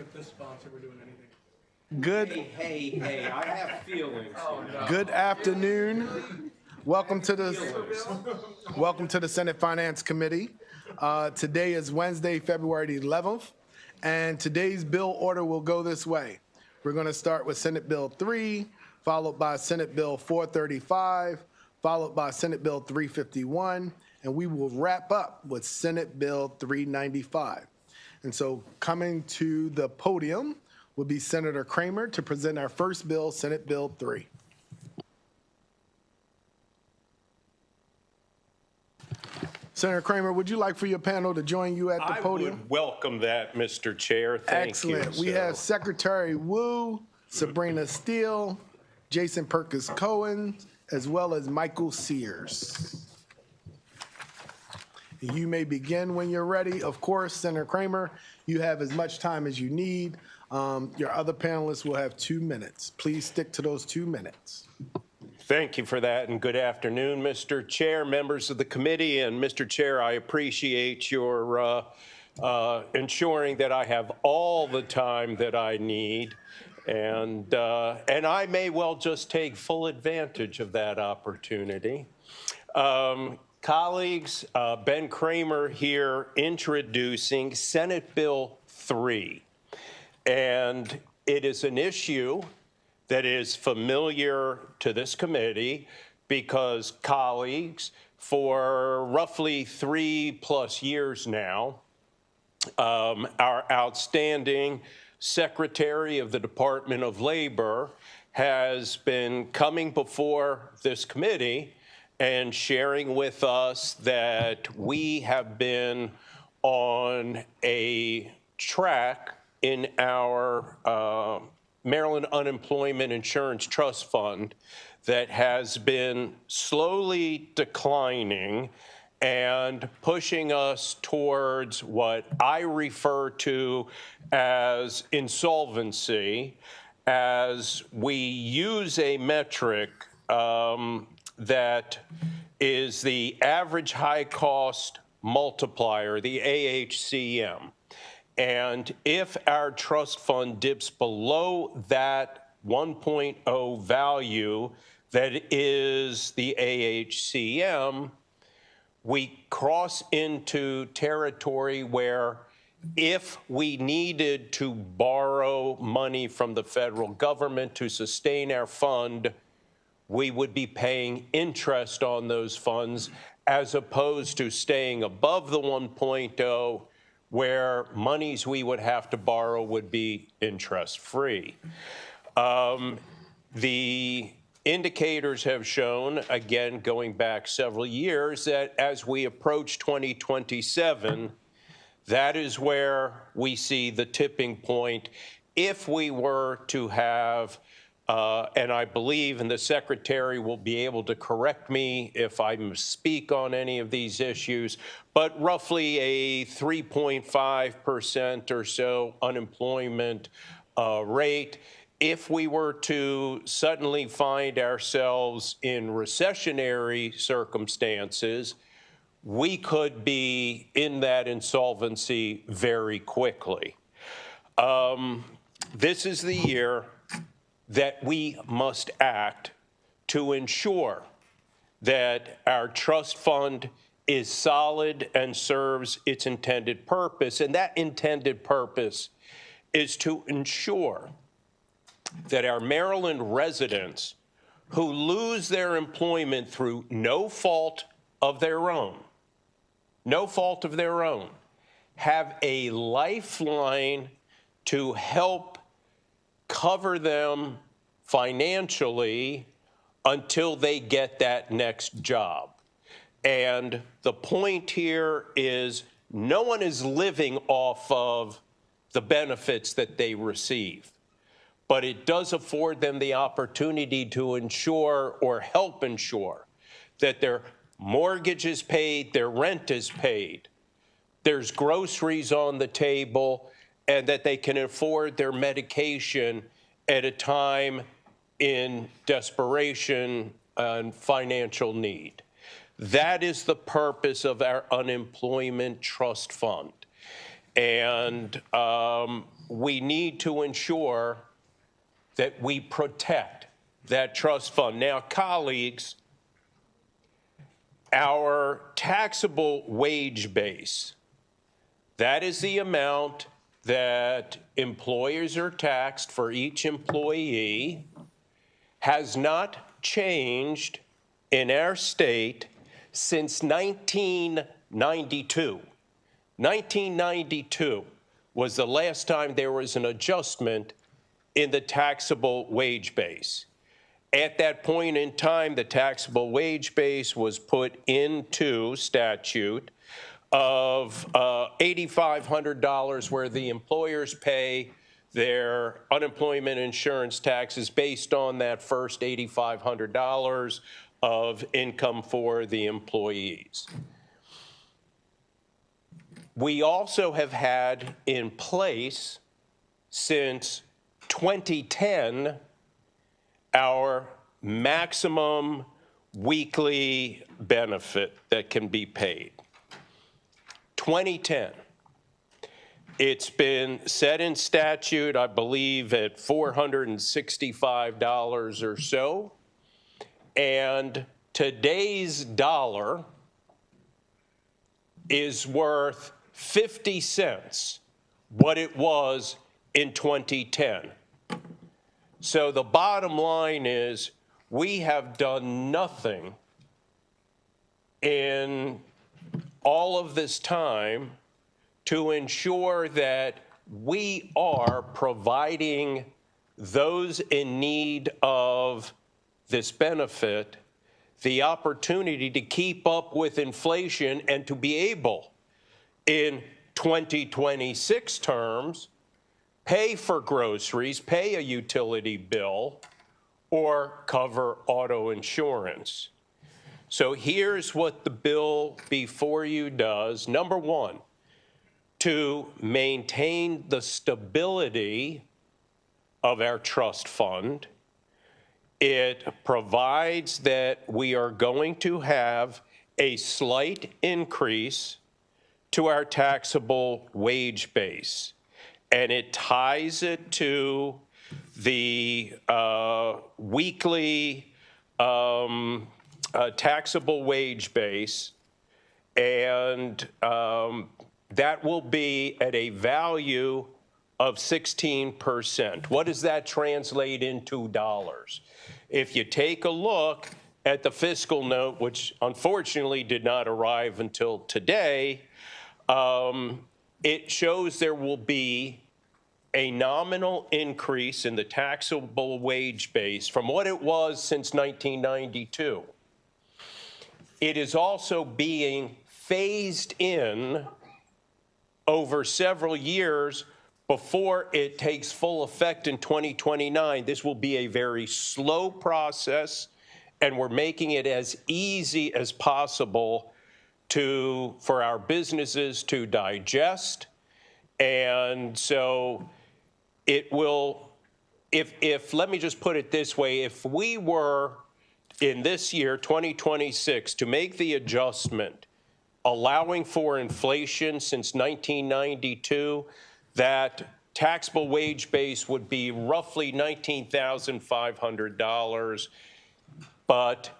with this sponsor we're doing anything. Good. Hey, I have feelings. Good afternoon. Welcome to the Senate Finance Committee. Today is Wednesday, February the 11th, and today's bill order will go this way. We're going to start with Senate Bill 3, followed by Senate Bill 435, followed by Senate Bill 351, and we will wrap up with Senate Bill 395. And so coming to the podium will be Senator Cramer to present our first bill, Senate Bill 3. Senator Cramer, would you like for your panel to join you at the podium? I would welcome that, Mr. Chair. Thank Excellent. you. We have Secretary Wu, Sabrina Steele, Jason Perkins Cohen, as well as Michael Sears. You may begin when you're ready. Of course, Senator Cramer, you have as much time as you need. Your other panelists will have 2 minutes. Please stick to those 2 minutes. Thank you for that, and good afternoon, Mr. Chair, members of the committee. And Mr. Chair, I appreciate your ensuring that I have all the time that I need. And I may well just take full advantage of that opportunity. Colleagues, Ben Cramer here introducing Senate Bill 3. And it is an issue that is familiar to this committee because colleagues, for roughly 3+ years now, our outstanding Secretary of the Department of Labor has been coming before this committee and sharing with us that we have been on a track in our Maryland Unemployment Insurance Trust Fund that has been slowly declining and pushing us towards what I refer to as insolvency, as we use a metric that is the average high cost multiplier, the AHCM. And if our trust fund dips below that 1.0 value that is the AHCM, we cross into territory where if we needed to borrow money from the federal government to sustain our fund, we would be paying interest on those funds as opposed to staying above the 1.0, where monies we would have to borrow would be interest-free. The indicators have shown, again, going back several years, that as we approach 2027, that is where we see the tipping point if we were to have and I believe, and the Secretary will be able to correct me if I misspeak on any of these issues, but roughly a 3.5% or so unemployment rate. If we were to suddenly find ourselves in recessionary circumstances, we could be in that insolvency very quickly. This is the year that we must act to ensure that our trust fund is solid and serves its intended purpose. And that intended purpose is to ensure that our Maryland residents who lose their employment through no fault of their own, have a lifeline to help cover them financially until they get that next job. And the point here is no one is living off of the benefits that they receive, but it does afford them the opportunity to ensure or help ensure that their mortgage is paid, their rent is paid, there's groceries on the table, and that they can afford their medication at a time in desperation and financial need. That is the purpose of our unemployment trust fund. And we need to ensure that we protect that trust fund. Now, colleagues, our taxable wage base, that is the amount that employers are taxed for each employee, has not changed in our state since 1992. 1992 was the last time there was an adjustment in the taxable wage base. At that point in time, the taxable wage base was put into statute of $8,500, where the employers pay their unemployment insurance taxes based on that first $8,500 of income for the employees. We also have had in place since 2010 our maximum weekly benefit that can be paid. 2010. It's been set in statute, I believe, at $465 or so. And today's dollar is worth 50 cents what it was in 2010. So the bottom line is we have done nothing in all of this time to ensure that we are providing those in need of this benefit the opportunity to keep up with inflation and to be able, in 2026 terms, pay for groceries, pay a utility bill, or cover auto insurance. So here's what the bill before you does. Number one, to maintain the stability of our trust fund. It provides that we are going to have a slight increase to our taxable wage base, and it ties it to the weekly taxable wage base, and that will be at a value of 16%. What does that translate into dollars? If you take a look at the fiscal note, which unfortunately did not arrive until today, it shows there will be a nominal increase in the taxable wage base from what it was since 1992. It is also being phased in over several years before it takes full effect in 2029. This will be a very slow process, and we're making it as easy as possible for our businesses to digest. And so it will, let me just put it this way, if we were in this year, 2026, to make the adjustment allowing for inflation since 1992, that taxable wage base would be roughly $19,500. But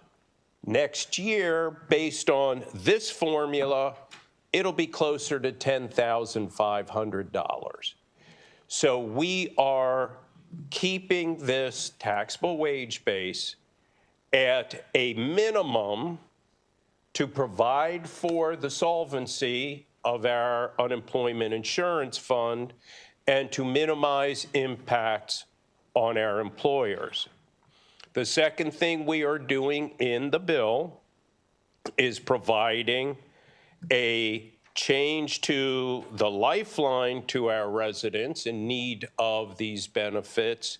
next year, based on this formula, it'll be closer to $10,500. So we are keeping this taxable wage base at a minimum to provide for the solvency of our unemployment insurance fund and to minimize impacts on our employers. The second thing we are doing in the bill is providing a change to the lifeline to our residents in need of these benefits,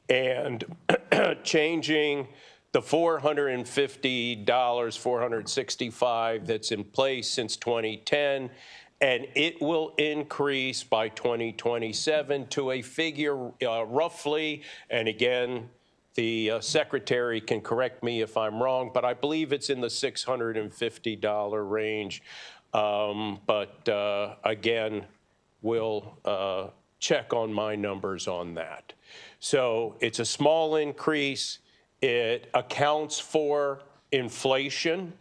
and changing the $450, $465 that's in place since 2010, and it will increase by 2027 to a figure roughly, and again, the secretary can correct me if I'm wrong, but I believe it's in the $650 range. But again, we'll check on my numbers on that. So it's a small increase. It accounts for inflation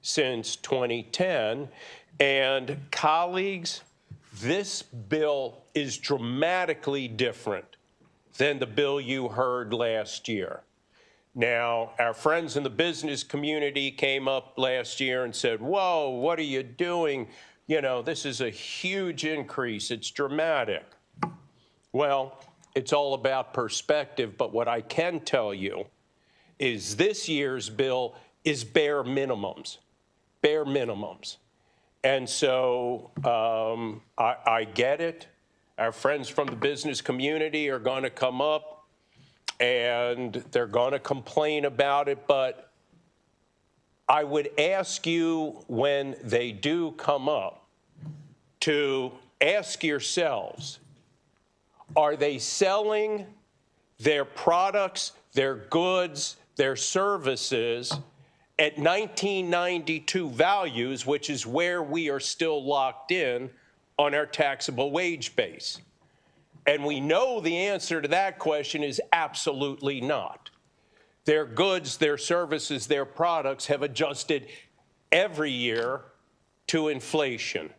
since 2010. And colleagues, this bill is dramatically different than the bill you heard last year. Now, our friends in the business community came up last year and said, whoa, what are you doing? You know, this is a huge increase. It's dramatic. Well, it's all about perspective, but what I can tell you is this year's bill is bare minimums. And so I get it. Our friends from the business community are going to come up and they're going to complain about it, but I would ask you when they do come up to ask yourselves, are they selling their products, their goods, their services at 1992 values, which is where we are still locked in on our taxable wage base? And we know the answer to that question is absolutely not. Their goods, their services, their products have adjusted every year to inflation.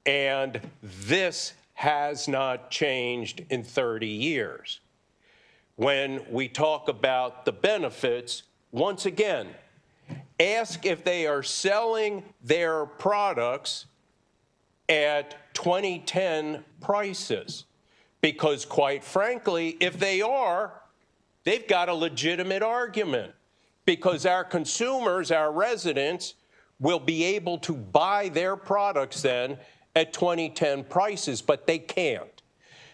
And this has not changed in 30 years. When we talk about the benefits, once again, ask if they are selling their products at 2010 prices. Because quite frankly, if they are, they've got a legitimate argument. Because our consumers, our residents, will be able to buy their products then at 2010 prices, but they can't.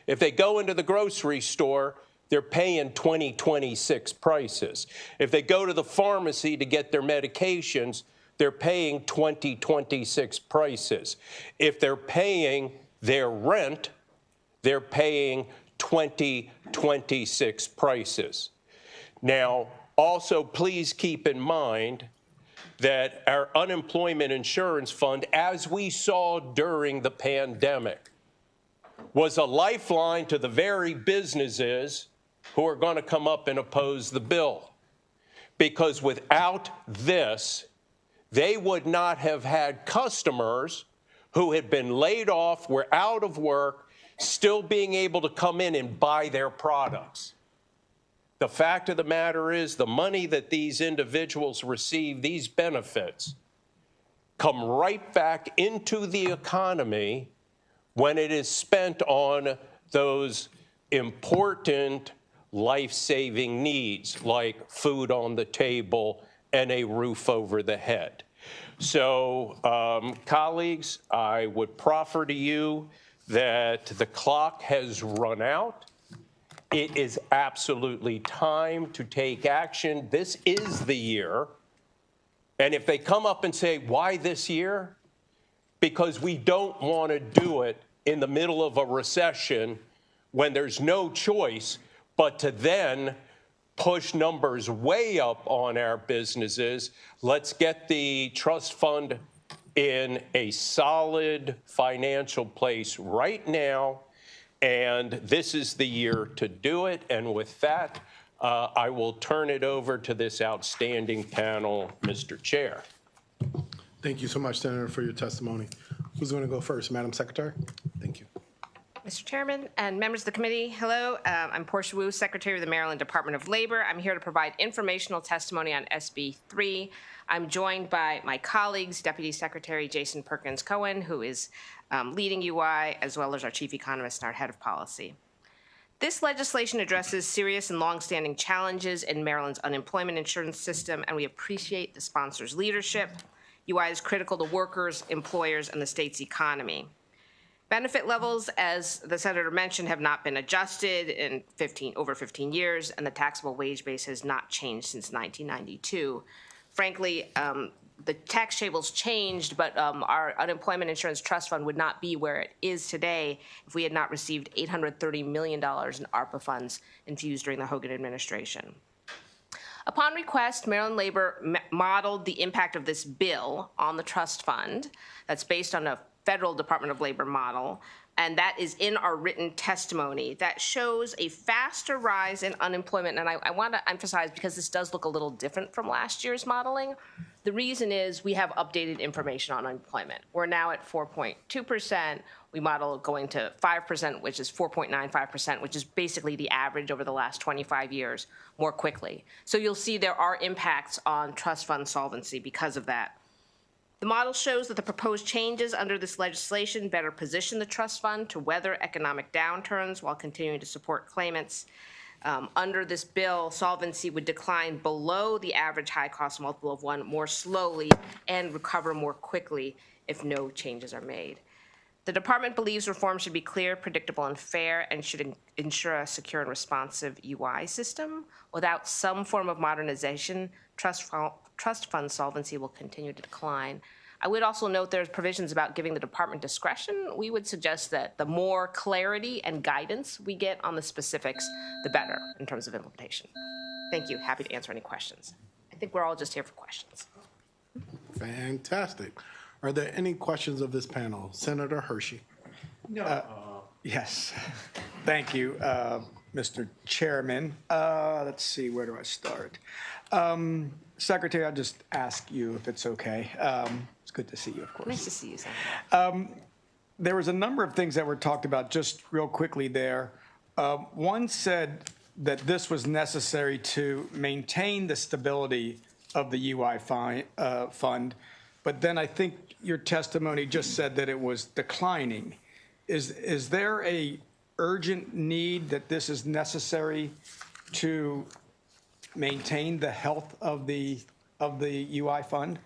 If they go into the grocery store, they're paying 2026 prices. If they go to the pharmacy to get their medications, they're paying 2026 prices. If they're paying their rent, they're paying 2026 prices. Now, also, please keep in mind that our unemployment insurance fund, as we saw during the pandemic, was a lifeline to the very businesses who are going to come up and oppose the bill. Because without this, they would not have had customers who had been laid off, were out of work, still being able to come in and buy their products. The fact of the matter is the money that these individuals receive, these benefits, come right back into the economy when it is spent on those important life-saving needs like food on the table and a roof over the head. So, colleagues, I would proffer to you that the clock has run out. It is absolutely time to take action. This is the year. And if they come up and say, why this year? Because we don't want to do it in the middle of a recession when there's no choice but to then push numbers way up on our businesses. Let's get the trust fund in a solid financial place right now. And this is the year to do it. And with that, I will turn it over to this outstanding panel, Mr. Chair. Thank you so much, Senator, for your testimony. Who's going to go first? Madam Secretary? Thank you. Mr. Chairman and members of the committee, hello. I'm Portia Wu, Secretary of the Maryland Department of Labor. I'm here to provide informational testimony on SB 3. I'm joined by my colleagues, Deputy Secretary Jason Perkins Cohen, who is leading UI, as well as our Chief Economist and our Head of Policy. This legislation addresses serious and longstanding challenges in Maryland's unemployment insurance system, and we appreciate the sponsor's leadership. UI is critical to workers, employers, and the state's economy. Benefit levels, as the senator mentioned, have not been adjusted in over 15 years, and the taxable wage base has not changed since 1992. Frankly, the tax table's changed, but our unemployment insurance trust fund would not be where it is today if we had not received $830 million in ARPA funds infused during the Hogan administration. Upon request, Maryland Labor modeled the impact of this bill on the trust fund that's based on a Federal Department of Labor model and that is in our written testimony, that shows a faster rise in unemployment. And I want to emphasize, because this does look a little different from last year's modeling, the reason is we have updated information on unemployment. We're now at 4.2%. We model going to 5%, which is 4.95%, which is basically the average over the last 25 years, more quickly. So you'll see there are impacts on trust fund solvency because of that. The model shows that the proposed changes under this legislation better position the trust fund to weather economic downturns while continuing to support claimants. Under this bill, solvency would decline below the average high-cost multiple of 1 more slowly and recover more quickly if no changes are made. The department believes reform should be clear, predictable, and fair, and should ensure a secure and responsive UI system. Without some form of modernization, trust fund solvency will continue to decline. I would also note there's provisions about giving the department discretion. We would suggest that the more clarity and guidance we get on the specifics, the better in terms of implementation. Thank you. Happy to answer any questions. I think we're all just here for questions. Fantastic. Are there any questions of this panel? Senator Hershey. Yes. Thank you, Mr. Chairman. Let's see, where do I start? Secretary, I'll just ask you if it's okay. It's good to see you, of course. Nice to see you, Senator. There was a number of things that were talked about just real quickly there. One said that this was necessary to maintain the stability of the UI fund, but then I think your testimony just said that it was declining. Is there a urgent need that this is necessary to maintain the health of the UI fund?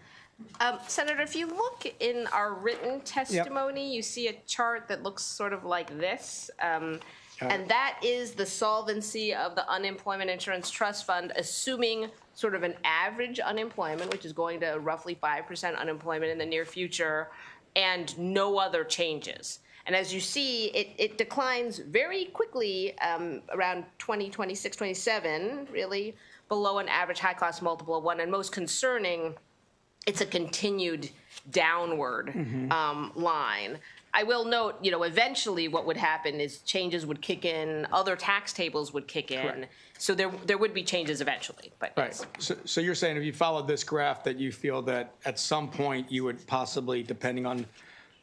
Senator, if you look in our written testimony, you see a chart that looks sort of like this. And that is the solvency of the Unemployment Insurance Trust Fund, assuming sort of an average unemployment, which is going to roughly 5% unemployment in the near future, and no other changes. And as you see, it declines very quickly around 2026, 27, really below an average high-cost multiple of 1. And most concerning, it's a continued downward line. I will note, eventually what would happen is changes would kick in, other tax tables would kick in. Correct. So there would be changes eventually. But Right. So you're saying if you followed this graph that you feel that at some point you would possibly, depending on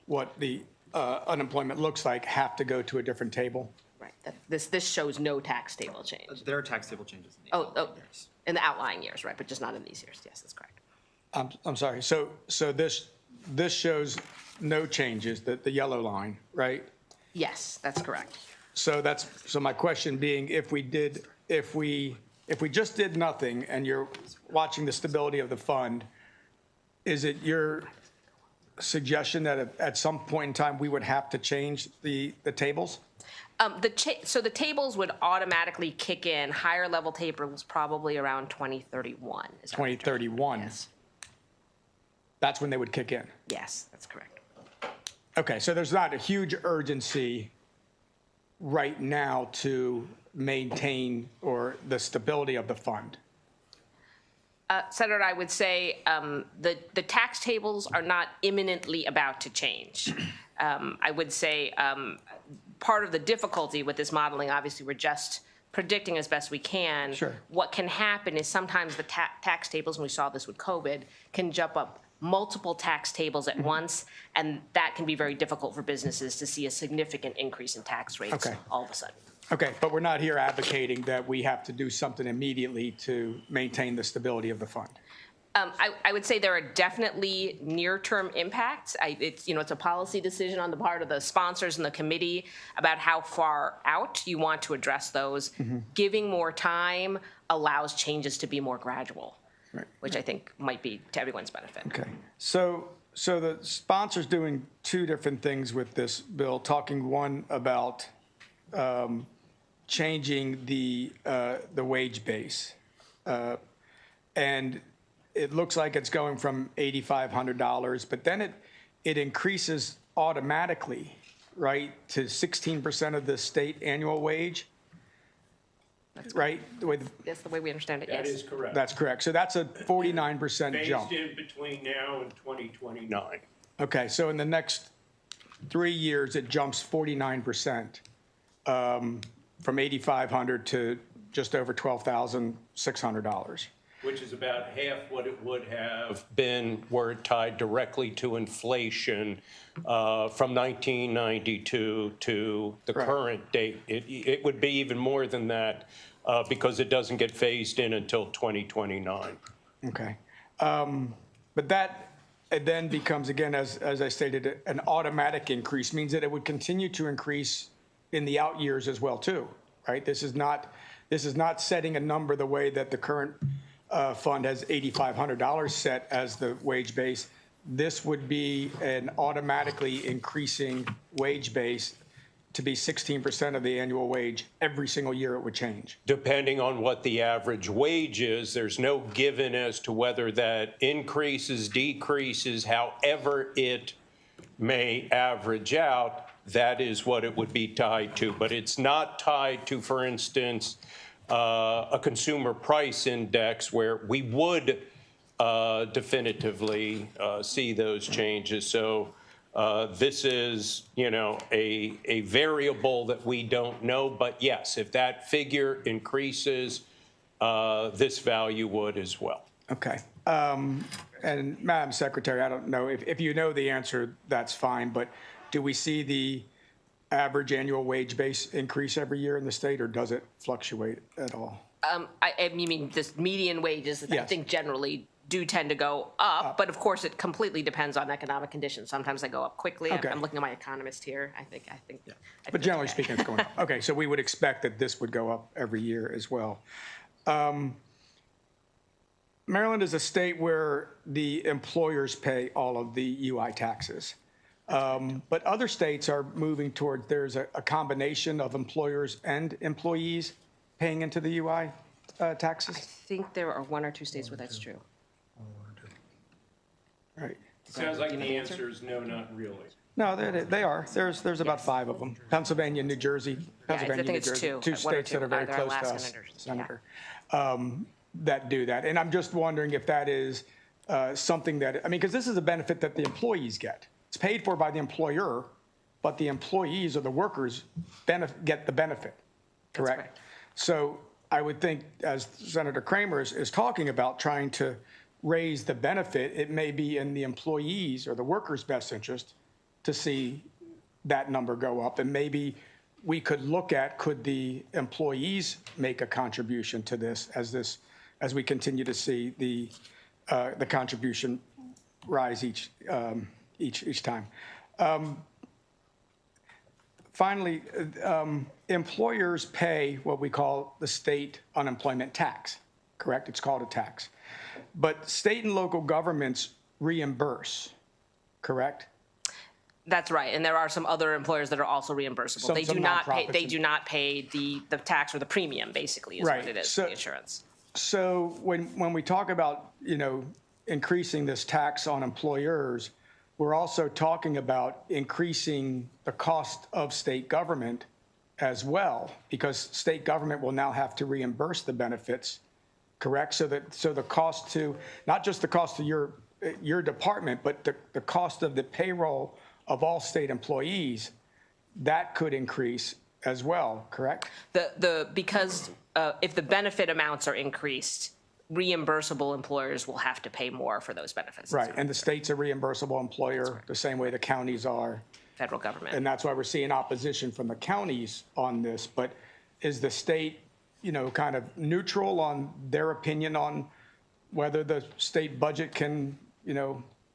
what the unemployment looks like, have to go to a different table? Right. This shows no tax table change. There are tax table changes in the Oh, in the outlying years, right? But just not in these years. Yes, that's correct. I'm sorry. So this shows no changes, the yellow line, right? Yes, that's correct. So my question being, if we just did nothing and you're watching the stability of the fund, is it your suggestion that at some point in time we would have to change the tables? So the tables would automatically kick in. Higher level tables probably around 2031. 2031? Yes. That's when they would kick in? Yes, that's correct. Okay, so there's not a huge urgency right now to maintain or the stability of the fund? Senator, I would say the tax tables are not imminently about to change. I would say part of the difficulty with this modeling, obviously, we're just predicting as best we can. Sure. What can happen is sometimes the tax tables, and we saw this with COVID, can jump up multiple tax tables at once, and that can be very difficult for businesses to see a significant increase in tax rates all of a sudden. Okay, but we're not here advocating that we have to do something immediately to maintain the stability of the fund. I would say there are definitely near-term impacts. It's a policy decision on the part of the sponsors and the committee about how far out you want to address those. Giving more time allows changes to be more gradual, which I think might be to everyone's benefit. Okay, so the sponsor's doing two different things with this bill, talking one about changing the wage base. And it looks like it's going from $8,500, but then it increases automatically, right, to 16% of the state annual wage, right? That's the way we understand it, yes. That is correct. That's correct. So that's a 49% jump. Phased in between now and 2029. Okay, so in the next 3 years, it jumps 49%, from $8,500 to just over $12,600. Which is about half what it would have been were it tied directly to inflation from 1992 to the Right. current date. It would be even more than that because it doesn't get phased in until 2029. Okay. But that it then becomes, again, as I stated, an automatic increase, means that it would continue to increase in the out years as well, too, right? This is not setting a number the way that the current fund has $8,500 set as the wage base. This would be an automatically increasing wage base to be 16% of the annual wage. Every single year it would change. Depending on what the average wage is, there's no given as to whether that increases, decreases, however it may average out, that is what it would be tied to. But it's not tied to, for instance, a consumer price index where we would definitively see those changes. So this is, a variable that we don't know. But yes, if that figure increases, this value would as well. Okay. And Madam Secretary, I don't know, if you know the answer, that's fine, but do we see the average annual wage base increase every year in the state, or does it fluctuate at all? You mean this median wages, I Yes. think generally do tend to go up, but of course it completely depends on economic conditions. Sometimes they go up quickly. Okay. I'm looking at my economist here. I think. But generally speaking, it's going up. Okay, so we would expect that this would go up every year as well. Maryland is a state where the employers pay all of the UI taxes. But other states are moving toward, there's a combination of employers and employees paying into the UI taxes. I think there are 1 or 2 states where that's true. Right. Sounds like the answer is no, not really. No, they are. There's about 5 of them. Pennsylvania, New Jersey, Pennsylvania, think New it's Jersey. 2. 2 1 or states 2, that are very either close to Alaska us, and others. Senator, that do that. And I'm just wondering if that is something that, because this is a benefit that the employees get. It's paid for by the employer, but the employees or the workers get the benefit, correct? correct. So I would think, as Senator Kramer is talking about trying to raise the benefit, it may be in the employees or the workers' best interest to see that number go up. And maybe we could look at, could the employees make a contribution to this as we continue to see the contribution rise each time. Finally, employers pay what we call the state unemployment tax, correct? It's called a tax. But state and local governments reimburse, correct? That's right, and there are some other employers that are also reimbursable. They Some do not pay. nonprofits They and- do not pay the tax or the premium. Basically, is Right. what it is. So- The insurance. So when we talk about, increasing this tax on employers, we're also talking about increasing the cost of state government as well, because state government will now have to reimburse the benefits, correct? So the cost to, not just the cost of your department, but the cost of the payroll of all state employees, that could increase as well, correct? Because if the benefit amounts are increased, reimbursable employers will have to pay more for those benefits. Right, and the state's a reimbursable employer, the same way the counties are. Federal government. And that's why we're seeing opposition from the counties on this. But is the state, kind of neutral on their opinion on whether the state budget can,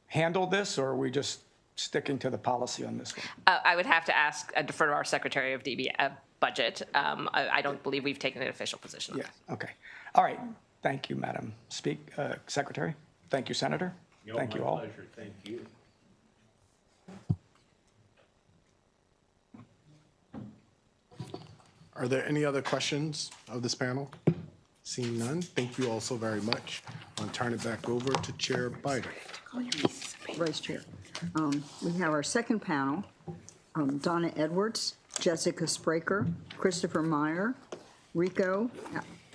handle this, or are we just sticking to the policy on this one? I would have to defer to our Secretary of Budget. I don't believe we've taken an official position on Yeah, that. okay. All right, thank you, Madam Secretary. Thank you, Senator. Thank you all. My pleasure, thank you. Are there any other questions of this panel? Seeing none, thank you all so very much. I'll turn it back over to Chair Biden. Vice Chair. We have our second panel, Donna Edwards, Jessica Spraker, Christopher Meyer, Rico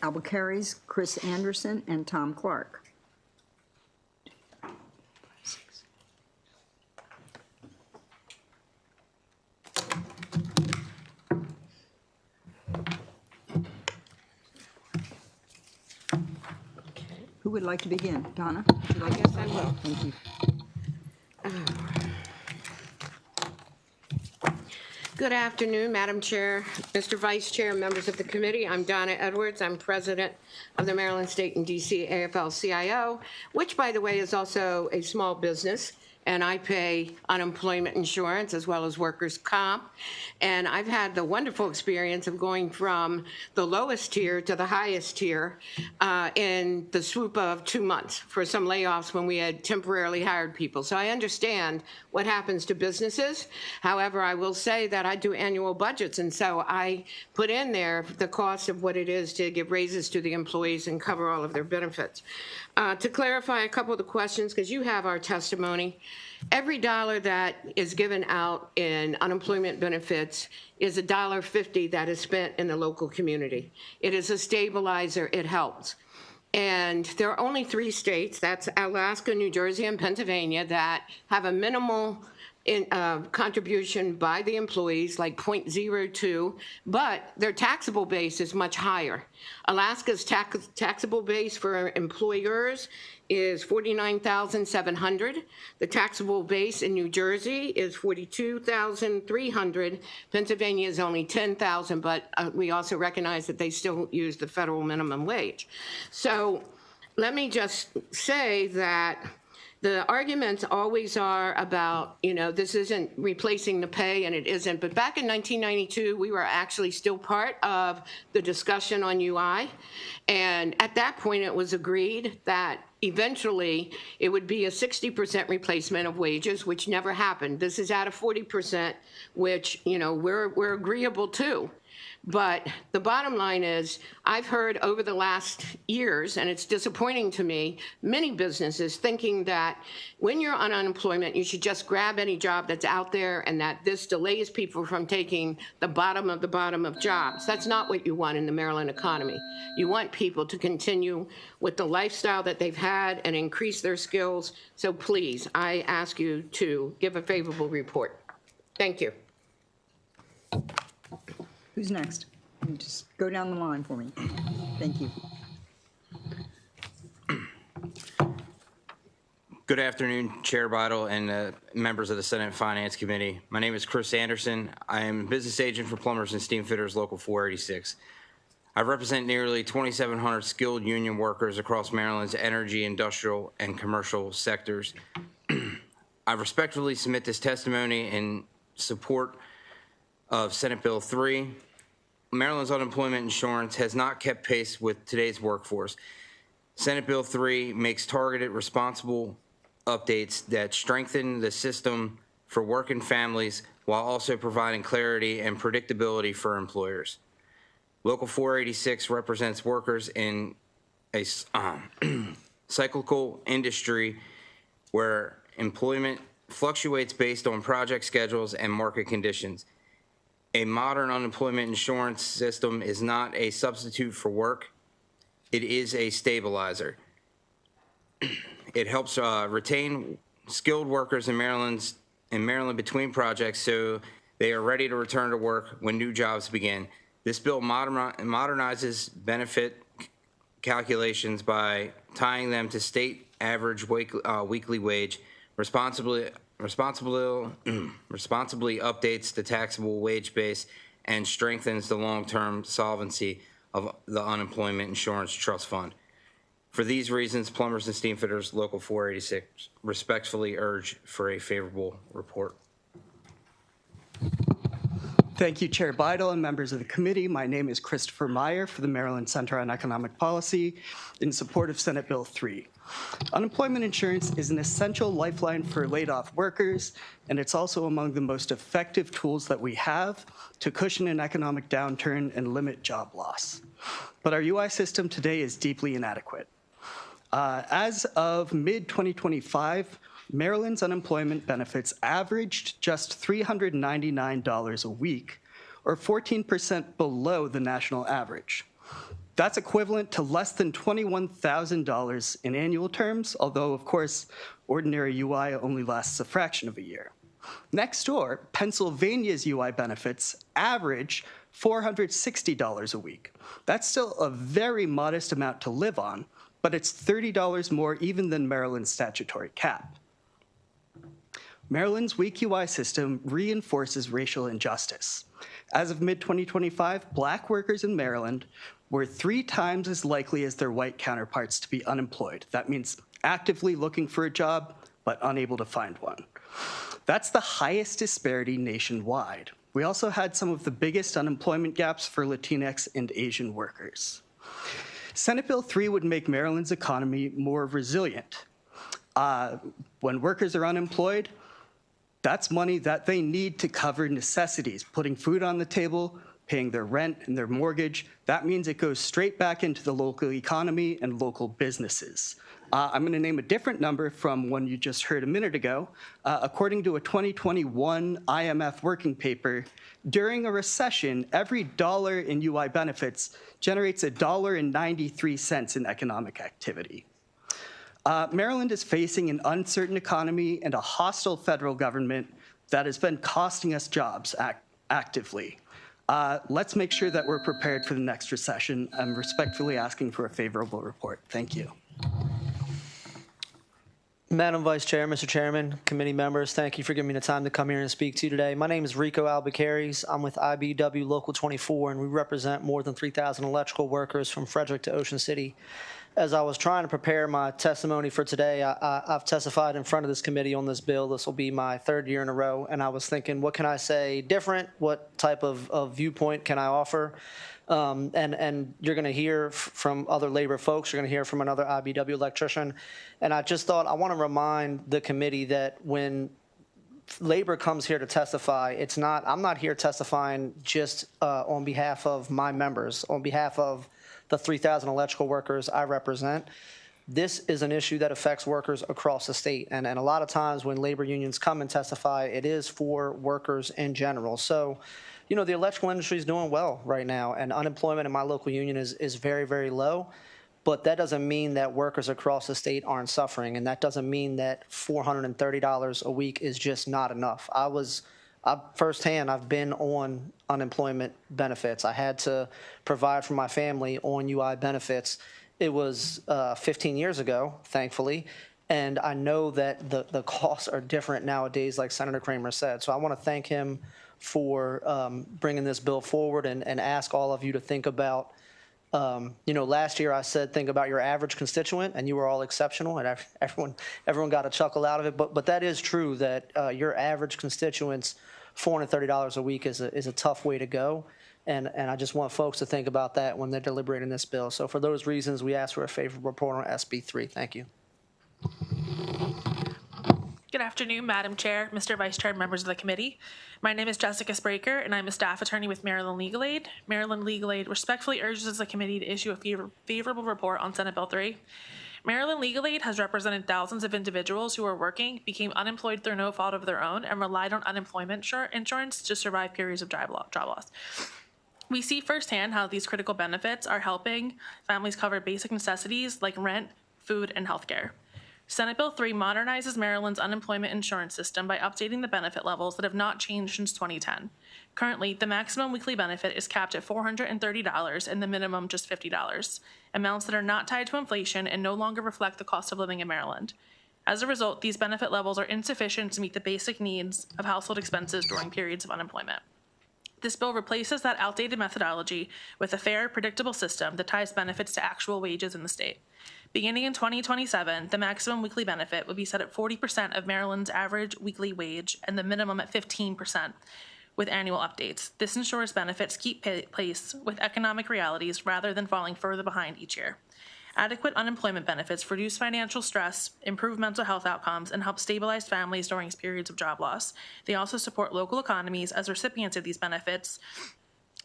Albuquerque, Chris Anderson, and Tom Clark. Who would like to begin? Donna? Would you like to Yes, I will. Thank you. Good afternoon, Madam Chair, Mr. Vice Chair, members of the committee. I'm Donna Edwards. I'm president of the Maryland State and DC AFL-CIO, which, by the way, is also a small business. And I pay unemployment insurance as well as workers' comp. And I've had the wonderful experience of going from the lowest tier to the highest tier in the swoop of 2 months for some layoffs when we had temporarily hired people. So I understand what happens to businesses. However, I will say that I do annual budgets, and so I put in there the cost of what it is to give raises to the employees and cover all of their benefits. To clarify a couple of the questions, because you have our testimony, every dollar that is given out in unemployment benefits is $1.50 that is spent in the local community. It is a stabilizer. It helps. And there are only 3 states, that's Alaska, New Jersey, and Pennsylvania, that have a minimal contribution by the employees, like 0.02, but their taxable base is much higher. Alaska's taxable base for employers is $49,700. The taxable base in New Jersey is $42,300. Pennsylvania is only $10,000, but we also recognize that they still use the federal minimum wage. So let me just say that the arguments always are about, this isn't replacing the pay, and it isn't. But back in 1992, we were actually still part of the discussion on UI. And at that point, it was agreed that eventually it would be a 60% replacement of wages, which never happened. This is at a 40%, which, we're agreeable to. But the bottom line is, I've heard over the last years, and it's disappointing to me, many businesses thinking that when you're on unemployment, you should just grab any job that's out there, and that this delays people from taking the bottom of jobs. That's not what you want in the Maryland economy. You want people to continue with the lifestyle that they've had and increase their skills. So please, I ask you to give a favorable report. Thank you. Who's next? Just go down the line for me. Thank you. Good afternoon, Chair Bidle and members of the Senate Finance Committee. My name is Chris Anderson. I am a business agent for Plumbers and Steamfitters Local 486. I represent nearly 2,700 skilled union workers across Maryland's energy, industrial, and commercial sectors. I respectfully submit this testimony in support of Senate Bill 3. Maryland's unemployment insurance has not kept pace with today's workforce. Senate Bill 3 makes targeted, responsible updates that strengthen the system for working families while also providing clarity and predictability for employers. Local 486 represents workers in a cyclical industry where employment fluctuates based on project schedules and market conditions. A modern unemployment insurance system is not a substitute for work. It is a stabilizer. It helps retain skilled workers in Maryland between projects so they are ready to return to work when new jobs begin. This bill modernizes benefit calculations by tying them to state average weekly wage, responsibly updates the taxable wage base, and strengthens the long-term solvency of the Unemployment Insurance Trust Fund. For these reasons, Plumbers and Steamfitters Local 486 respectfully urge for a favorable report. Thank you, Chair Bidle and members of the committee. My name is Christopher Meyer for the Maryland Center on Economic Policy in support of Senate Bill 3. Unemployment insurance is an essential lifeline for laid-off workers, and it's also among the most effective tools that we have to cushion an economic downturn and limit job loss. But our UI system today is deeply inadequate. As of mid-2025, Maryland's unemployment benefits averaged just $399 a week, or 14% below the national average. That's equivalent to less than $21,000 in annual terms, although, of course, ordinary UI only lasts a fraction of a year. Next door, Pennsylvania's UI benefits average $460 a week. That's still a very modest amount to live on, but it's $30 more even than Maryland's statutory cap. Maryland's weak UI system reinforces racial injustice. As of mid-2025, Black workers in Maryland were 3 times as likely as their white counterparts to be unemployed. That means actively looking for a job, but unable to find one. That's the highest disparity nationwide. We also had some of the biggest unemployment gaps for Latinx and Asian workers. Senate Bill 3 would make Maryland's economy more resilient. When workers are unemployed, that's money that they need to cover necessities, putting food on the table, paying their rent and their mortgage. That means it goes straight back into the local economy and local businesses. I'm going to name a different number from one you just heard a minute ago. According to a 2021 IMF working paper, during a recession, every dollar in UI benefits generates $1.93 in economic activity. Maryland is facing an uncertain economy and a hostile federal government that has been costing us jobs actively. Let's make sure that we're prepared for the next recession. I'm respectfully asking for a favorable report. Thank you. Madam Vice Chair, Mr. Chairman, committee members, thank you for giving me the time to come here and speak to you today. My name is Rico Albuquerque. I'm with IBEW Local 24, and we represent more than 3,000 electrical workers from Frederick to Ocean City. As I was trying to prepare my testimony for today, I've testified in front of this committee on this bill. This will be my 3rd year in a row, and I was thinking, what can I say different? What type of viewpoint can I offer? And you're going to hear from other labor folks. You're going to hear from another IBEW electrician. And I just thought I want to remind the committee that when labor comes here to testify, I'm not here testifying just on behalf of my members, on behalf of the 3,000 electrical workers I represent. This is an issue that affects workers across the state. And a lot of times when labor unions come and testify, it is for workers in general. So, you know, the electrical industry is doing well right now, and unemployment in my local union is very, very low. But that doesn't mean that workers across the state aren't suffering, and that doesn't mean that $430 a week is just not enough. Firsthand, I've been on unemployment benefits. I had to provide for my family on UI benefits. It was 15 years ago, thankfully, and I know that the costs are different nowadays, like Senator Kramer said. So I want to thank him for bringing this bill forward and ask all of you to think about, last year I said think about your average constituent, and you were all exceptional, and everyone got a chuckle out of it. But that is true, that your average constituents, $430 a week is a tough way to go. And I just want folks to think about that when they're deliberating this bill. So for those reasons, we ask for a favorable report on SB 3. Thank you. Good afternoon, Madam Chair, Mr. Vice Chair, members of the committee. My name is Jessica Spraker, and I'm a staff attorney with Maryland Legal Aid. Maryland Legal Aid respectfully urges the committee to issue a favorable report on Senate Bill 3. Maryland Legal Aid has represented thousands of individuals who are working, became unemployed through no fault of their own, and relied on unemployment insurance to survive periods of job loss. We see firsthand how these critical benefits are helping families cover basic necessities like rent, food, and health care. Senate Bill 3 modernizes Maryland's unemployment insurance system by updating the benefit levels that have not changed since 2010. Currently, the maximum weekly benefit is capped at $430 and the minimum just $50, amounts that are not tied to inflation and no longer reflect the cost of living in Maryland. As a result, these benefit levels are insufficient to meet the basic needs of household expenses during periods of unemployment. This bill replaces that outdated methodology with a fair, predictable system that ties benefits to actual wages in the state. Beginning in 2027, the maximum weekly benefit would be set at 40% of Maryland's average weekly wage and the minimum at 15% with annual updates. This ensures benefits keep pace with economic realities rather than falling further behind each year. Adequate unemployment benefits reduce financial stress, improve mental health outcomes, and help stabilize families during periods of job loss. They also support local economies as recipients of these benefits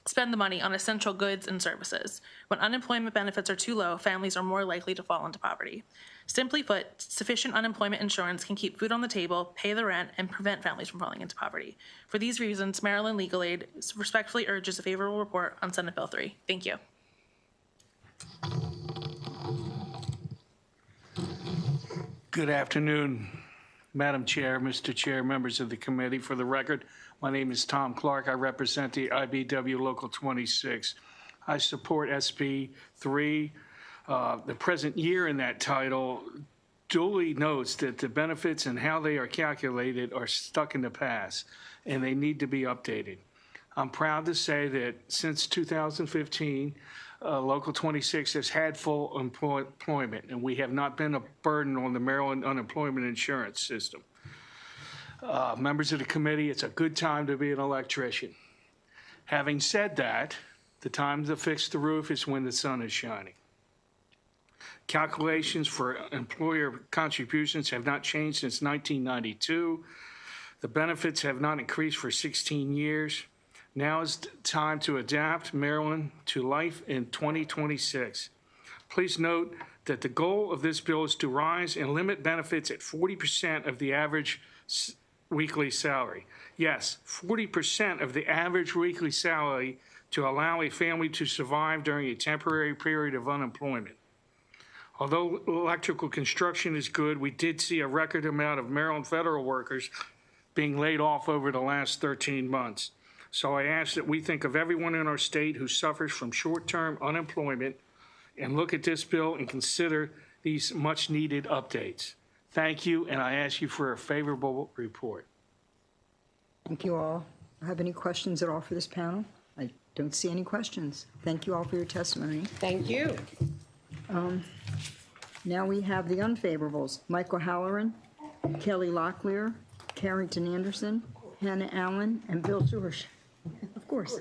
spend the money on essential goods and services. When unemployment benefits are too low, families are more likely to fall into poverty. Simply put, sufficient unemployment insurance can keep food on the table, pay the rent, and prevent families from falling into poverty. For these reasons, Maryland Legal Aid respectfully urges a favorable report on Senate Bill 3. Thank you. Good afternoon, Madam Chair, Mr. Chair, members of the committee. For the record, my name is Tom Clark. I represent the IBEW Local 26. I support SB 3. The present year in that title duly notes that the benefits and how they are calculated are stuck in the past, and they need to be updated. I'm proud to say that since 2015, Local 26 has had full employment, and we have not been a burden on the Maryland unemployment insurance system. Members of the committee, it's a good time to be an electrician. Having said that, the time to fix the roof is when the sun is shining. Calculations for employer contributions have not changed since 1992. The benefits have not increased for 16 years. Now is time to adapt Maryland to life in 2026. Please note that the goal of this bill is to rise and limit benefits at 40% of the average weekly salary. Yes, 40% of the average weekly salary to allow a family to survive during a temporary period of unemployment. Although electrical construction is good, we did see a record amount of Maryland federal workers being laid off over the last 13 months. So I ask that we think of everyone in our state who suffers from short-term unemployment and look at this bill and consider these much-needed updates. Thank you, and I ask you for a favorable report. Thank you all. Have any questions at all for this panel? I don't see any questions. Thank you all for your testimony. Thank you. Now we have the unfavorables. Michael Halloran, Kelly Locklear, Carrington Anderson, Hannah Allen, and Bill George. Of course.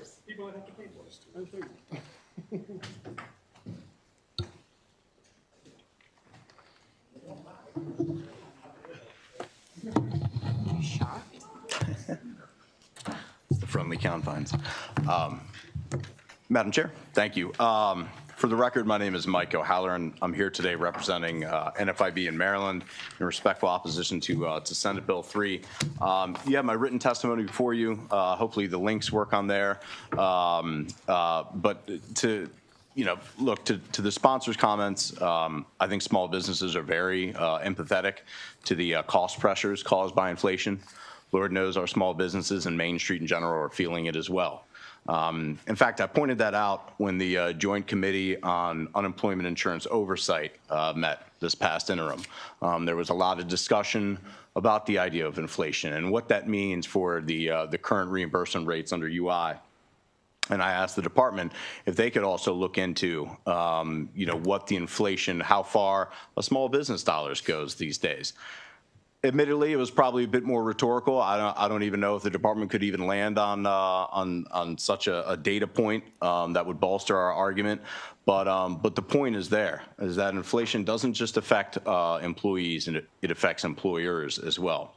It's the friendly confines. Madam Chair, thank you. For the record, my name is Mike O'Halloran. I'm here today representing NFIB in Maryland in respectful opposition to Senate Bill 3. You have my written testimony before you. Hopefully the links work on there. But to look to the sponsor's comments, I think small businesses are very empathetic to the cost pressures caused by inflation. Lord knows our small businesses and Main Street in general are feeling it as well. In fact, I pointed that out when the Joint Committee on Unemployment Insurance Oversight met this past interim. There was a lot of discussion about the idea of inflation and what that means for the current reimbursement rates under UI. And I asked the department if they could also look into, what the inflation, how far a small business dollars goes these days. Admittedly, it was probably a bit more rhetorical. I don't even know if the department could even land on such a data point that would bolster our argument. But the point is that inflation doesn't just affect employees, and it affects employers as well.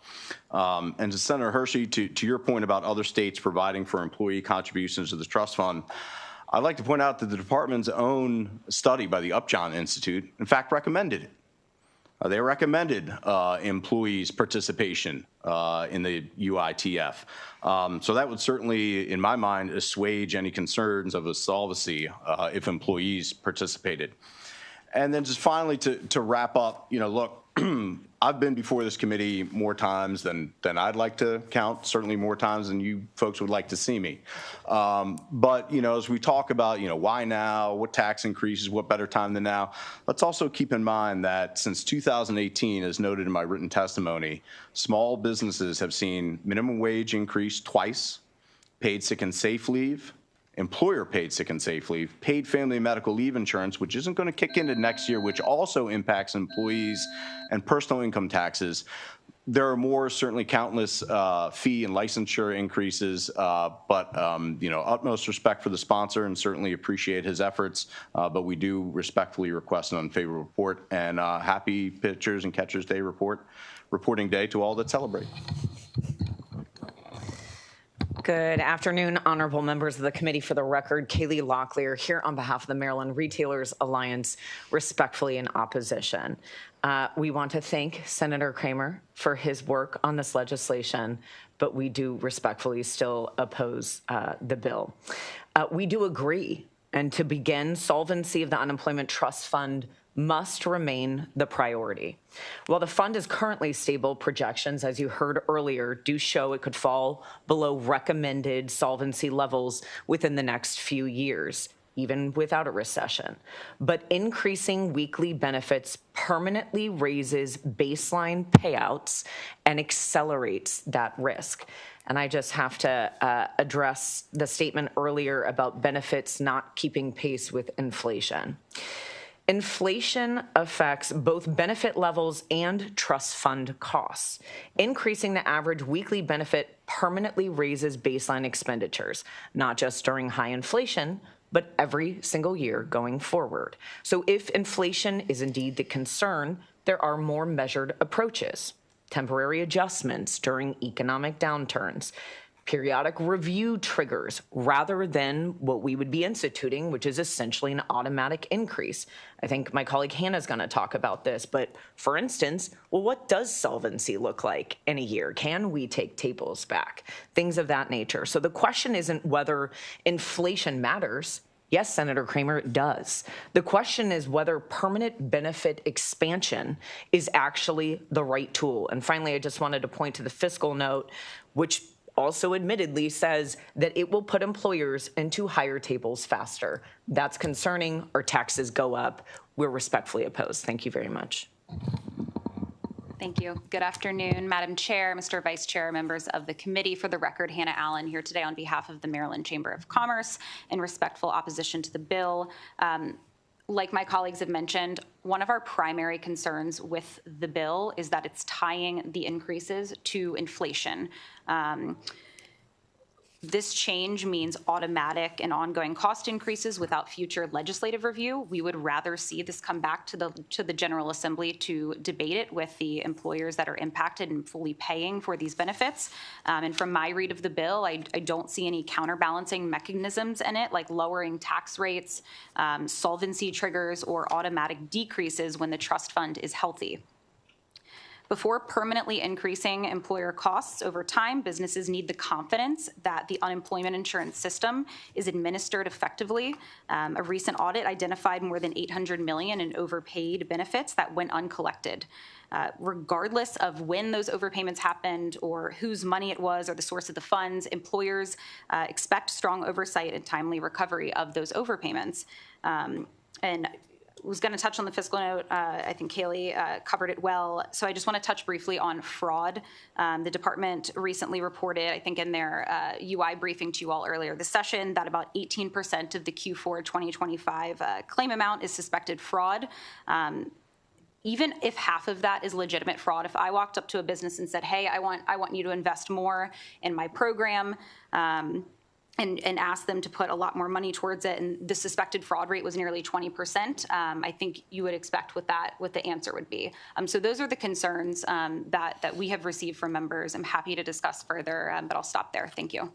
And to Senator Hershey, to your point about other states providing for employee contributions to the trust fund, I'd like to point out that the department's own study by the Upjohn Institute, in fact, recommended it. They recommended employees' participation in the UITF. So that would certainly, in my mind, assuage any concerns of a solvency if employees participated. And then just finally to wrap up, look, I've been before this committee more times than I'd like to count, certainly more times than you folks would like to see me. But, as we talk about, why now, what tax increases, what better time than now, let's also keep in mind that since 2018, as noted in my written testimony, small businesses have seen minimum wage increase twice, paid sick and safe leave, employer paid sick and safe leave, paid family and medical leave insurance, which isn't going to kick into next year, which also impacts employees, and personal income taxes. There are more, certainly countless fee and licensure increases, but utmost respect for the sponsor and certainly appreciate his efforts, but we do respectfully request an unfavorable report, and happy Pitchers and Catchers Day reporting day to all that celebrate. Good afternoon, honorable members of the committee. For the record, Kaylee Locklear here on behalf of the Maryland Retailers Alliance, respectfully in opposition. We want to thank Senator Kramer for his work on this legislation, but we do respectfully still oppose the bill. We do agree, and to begin, solvency of the Unemployment Trust Fund must remain the priority. While the fund is currently stable, projections, as you heard earlier, do show it could fall below recommended solvency levels within the next few years. even without a recession. But increasing weekly benefits permanently raises baseline payouts and accelerates that risk. And I just have to address the statement earlier about benefits not keeping pace with inflation. Inflation affects both benefit levels and trust fund costs. Increasing the average weekly benefit permanently raises baseline expenditures, not just during high inflation, but every single year going forward. So if inflation is indeed the concern, there are more measured approaches. Temporary adjustments during economic downturns, periodic review triggers, rather than what we would be instituting, which is essentially an automatic increase. I think my colleague Hannah's going to talk about this, but for instance, well, what does solvency look like in a year? Can we take tables back? Things of that nature. So the question isn't whether inflation matters. Yes, Senator Kramer, it does. The question is whether permanent benefit expansion is actually the right tool. And finally, I just wanted to point to the fiscal note, which also admittedly says that it will put employers into higher tables faster. That's concerning. Our taxes go up. We're respectfully opposed. Thank you very much. Thank you. Good afternoon, Madam Chair, Mr. Vice Chair, members of the committee. For the record, Hannah Allen here today on behalf of the Maryland Chamber of Commerce in respectful opposition to the bill. Like my colleagues have mentioned, one of our primary concerns with the bill is that it's tying the increases to inflation. This change means automatic and ongoing cost increases without future legislative review. We would rather see this come back to the General Assembly to debate it with the employers that are impacted and fully paying for these benefits. And from my read of the bill, I don't see any counterbalancing mechanisms in it, like lowering tax rates, solvency triggers, or automatic decreases when the trust fund is healthy. Before permanently increasing employer costs over time, businesses need the confidence that the unemployment insurance system is administered effectively. A recent audit identified more than $800 million in overpaid benefits that went uncollected. Regardless of when those overpayments happened or whose money it was or the source of the funds, employers expect strong oversight and timely recovery of those overpayments. And was going to touch on the fiscal note. I think Kaylee covered it well. So I just want to touch briefly on fraud. The department recently reported, I think in their UI briefing to you all earlier this session, that about 18% of the Q4 2025 claim amount is suspected fraud. Even if half of that is legitimate fraud, if I walked up to a business and said, hey, I want you to invest more in my program, and ask them to put a lot more money towards it, and the suspected fraud rate was nearly 20%, I think you would expect what the answer would be. So those are the concerns that we have received from members. I'm happy to discuss further, but I'll stop there. Thank you.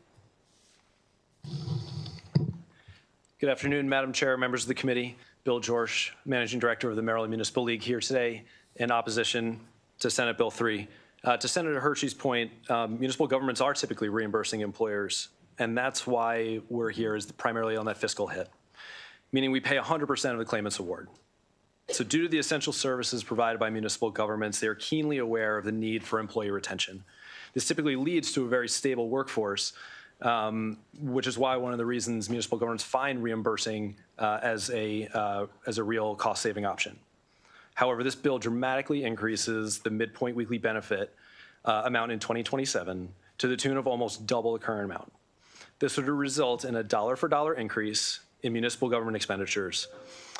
Good afternoon, Madam Chair, members of the committee. Bill George, Managing Director of the Maryland Municipal League, here today in opposition to Senate Bill 3. To Senator Hershey's point, municipal governments are typically reimbursing employers, and that's why we're here, is primarily on that fiscal hit, meaning we pay 100% of the claimant's award. So due to the essential services provided by municipal governments, they are keenly aware of the need for employee retention. This typically leads to a very stable workforce, which is why one of the reasons municipal governments find reimbursing as a real cost-saving option. However, this bill dramatically increases the midpoint weekly benefit amount in 2027 to the tune of almost double the current amount. This would result in a dollar-for-dollar increase in municipal government expenditures.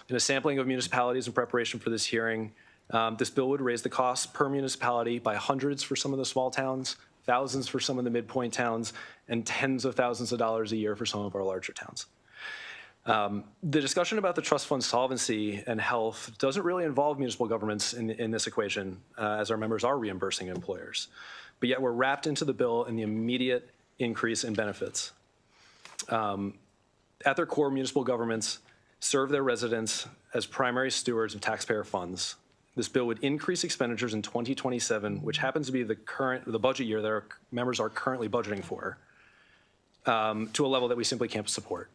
In a sampling of municipalities in preparation for this hearing, this bill would raise the cost per municipality by hundreds for some of the small towns, thousands for some of the midpoint towns, and tens of thousands of dollars a year for some of our larger towns. The discussion about the trust fund solvency and health doesn't really involve municipal governments in this equation, as our members are reimbursing employers. But yet we're wrapped into the bill in the immediate increase in benefits. At their core, municipal governments serve their residents as primary stewards of taxpayer funds. This bill would increase expenditures in 2027, which happens to be the budget year that our members are currently budgeting for, to a level that we simply can't support.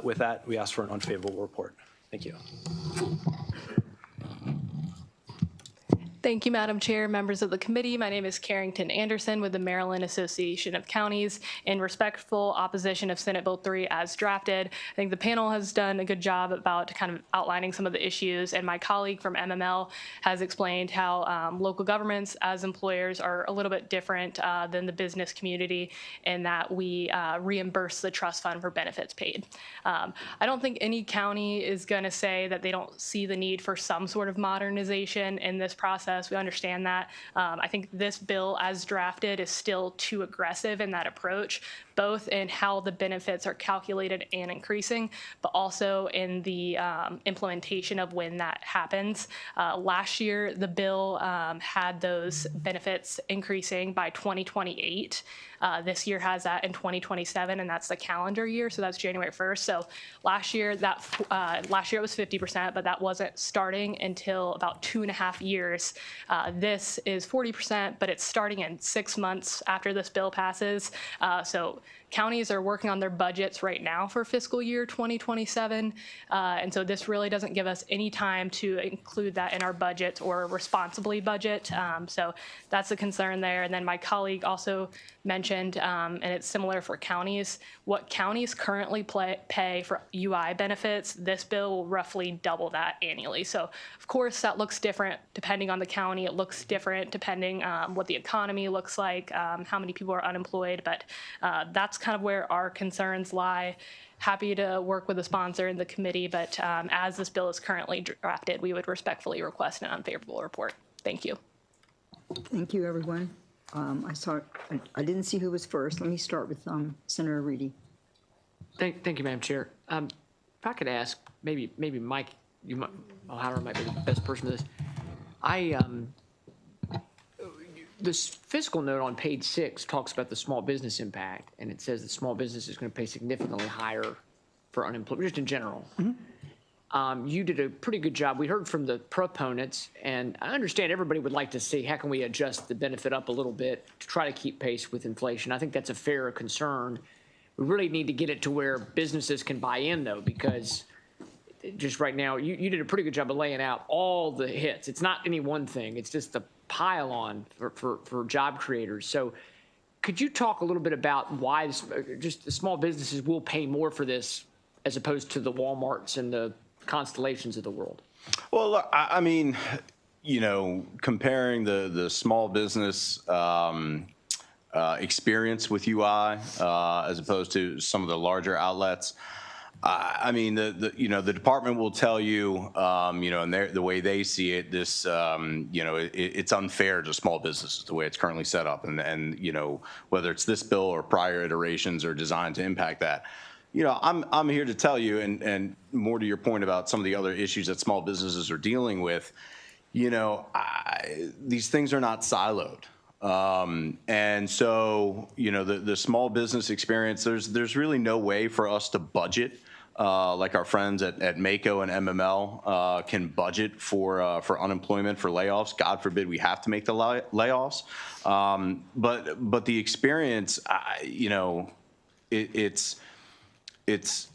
With that, we ask for an unfavorable report. Thank you. Thank you, Madam Chair, members of the committee. My name is Carrington Anderson with the Maryland Association of Counties in respectful opposition of Senate Bill 3 as drafted. I think the panel has done a good job about kind of outlining some of the issues, and my colleague from MML has explained how local governments as employers are a little bit different than the business community in that we reimburse the trust fund for benefits paid. I don't think any county is going to say that they don't see the need for some sort of modernization in this process. We understand that. I think this bill as drafted is still too aggressive in that approach, both in how the benefits are calculated and increasing, but also in the implementation of when that happens. Last year, the bill had those benefits increasing by 2028. This year has that in 2027, and that's the calendar year, so that's January 1st. So last year, it was 50%, but that wasn't starting until about 2.5 years. This is 40%, but it's starting in 6 months after this bill passes. So counties are working on their budgets right now for fiscal year 2027, and so this really doesn't give us any time to include that in our budget or responsibly budget. So that's a concern there. And then my colleague also mentioned, and it's similar for counties, what counties currently pay for UI benefits, this bill will roughly double that annually. So of course that looks different depending on the county. It looks different depending what the economy looks like, how many people are unemployed, but that's kind of where our concerns lie. Happy to work with the sponsor and the committee, but as this bill is currently drafted, we would respectfully request an unfavorable report. Thank you. Thank you, everyone. I didn't see who was first. Let me start with Senator Reedy. Thank you, Madam Chair. If I could ask, maybe Mike, O'Halloran might be the best person for this. This fiscal note on page 6 talks about the small business impact, and it says that small business is going to pay significantly higher for unemployment, just in general. You did a pretty good job. We heard from the proponents, and I understand everybody would like to see how can we adjust the benefit up a little bit to try to keep pace with inflation. I think that's a fair concern. We really need to get it to where businesses can buy in, though, because just right now, you did a pretty good job of laying out all the hits. It's not any one thing. It's just the pile on for job creators. So could you talk a little bit about why just the small businesses will pay more for this as opposed to the Walmarts and the Constellations of the world? Well, look, I mean, comparing the small business experience with UI as opposed to some of the larger outlets, I mean, the department will tell you, and the way they see it, this, it's unfair to small businesses the way it's currently set up, and whether it's this bill or prior iterations are designed to impact that. I'm here to tell you, and more to your point about some of the other issues that small businesses are dealing with. These things are not siloed. And so, the small business experience, there's really no way for us to budget like our friends at MACO and MML can budget for unemployment, for layoffs. God forbid we have to make the layoffs. But the experience, it's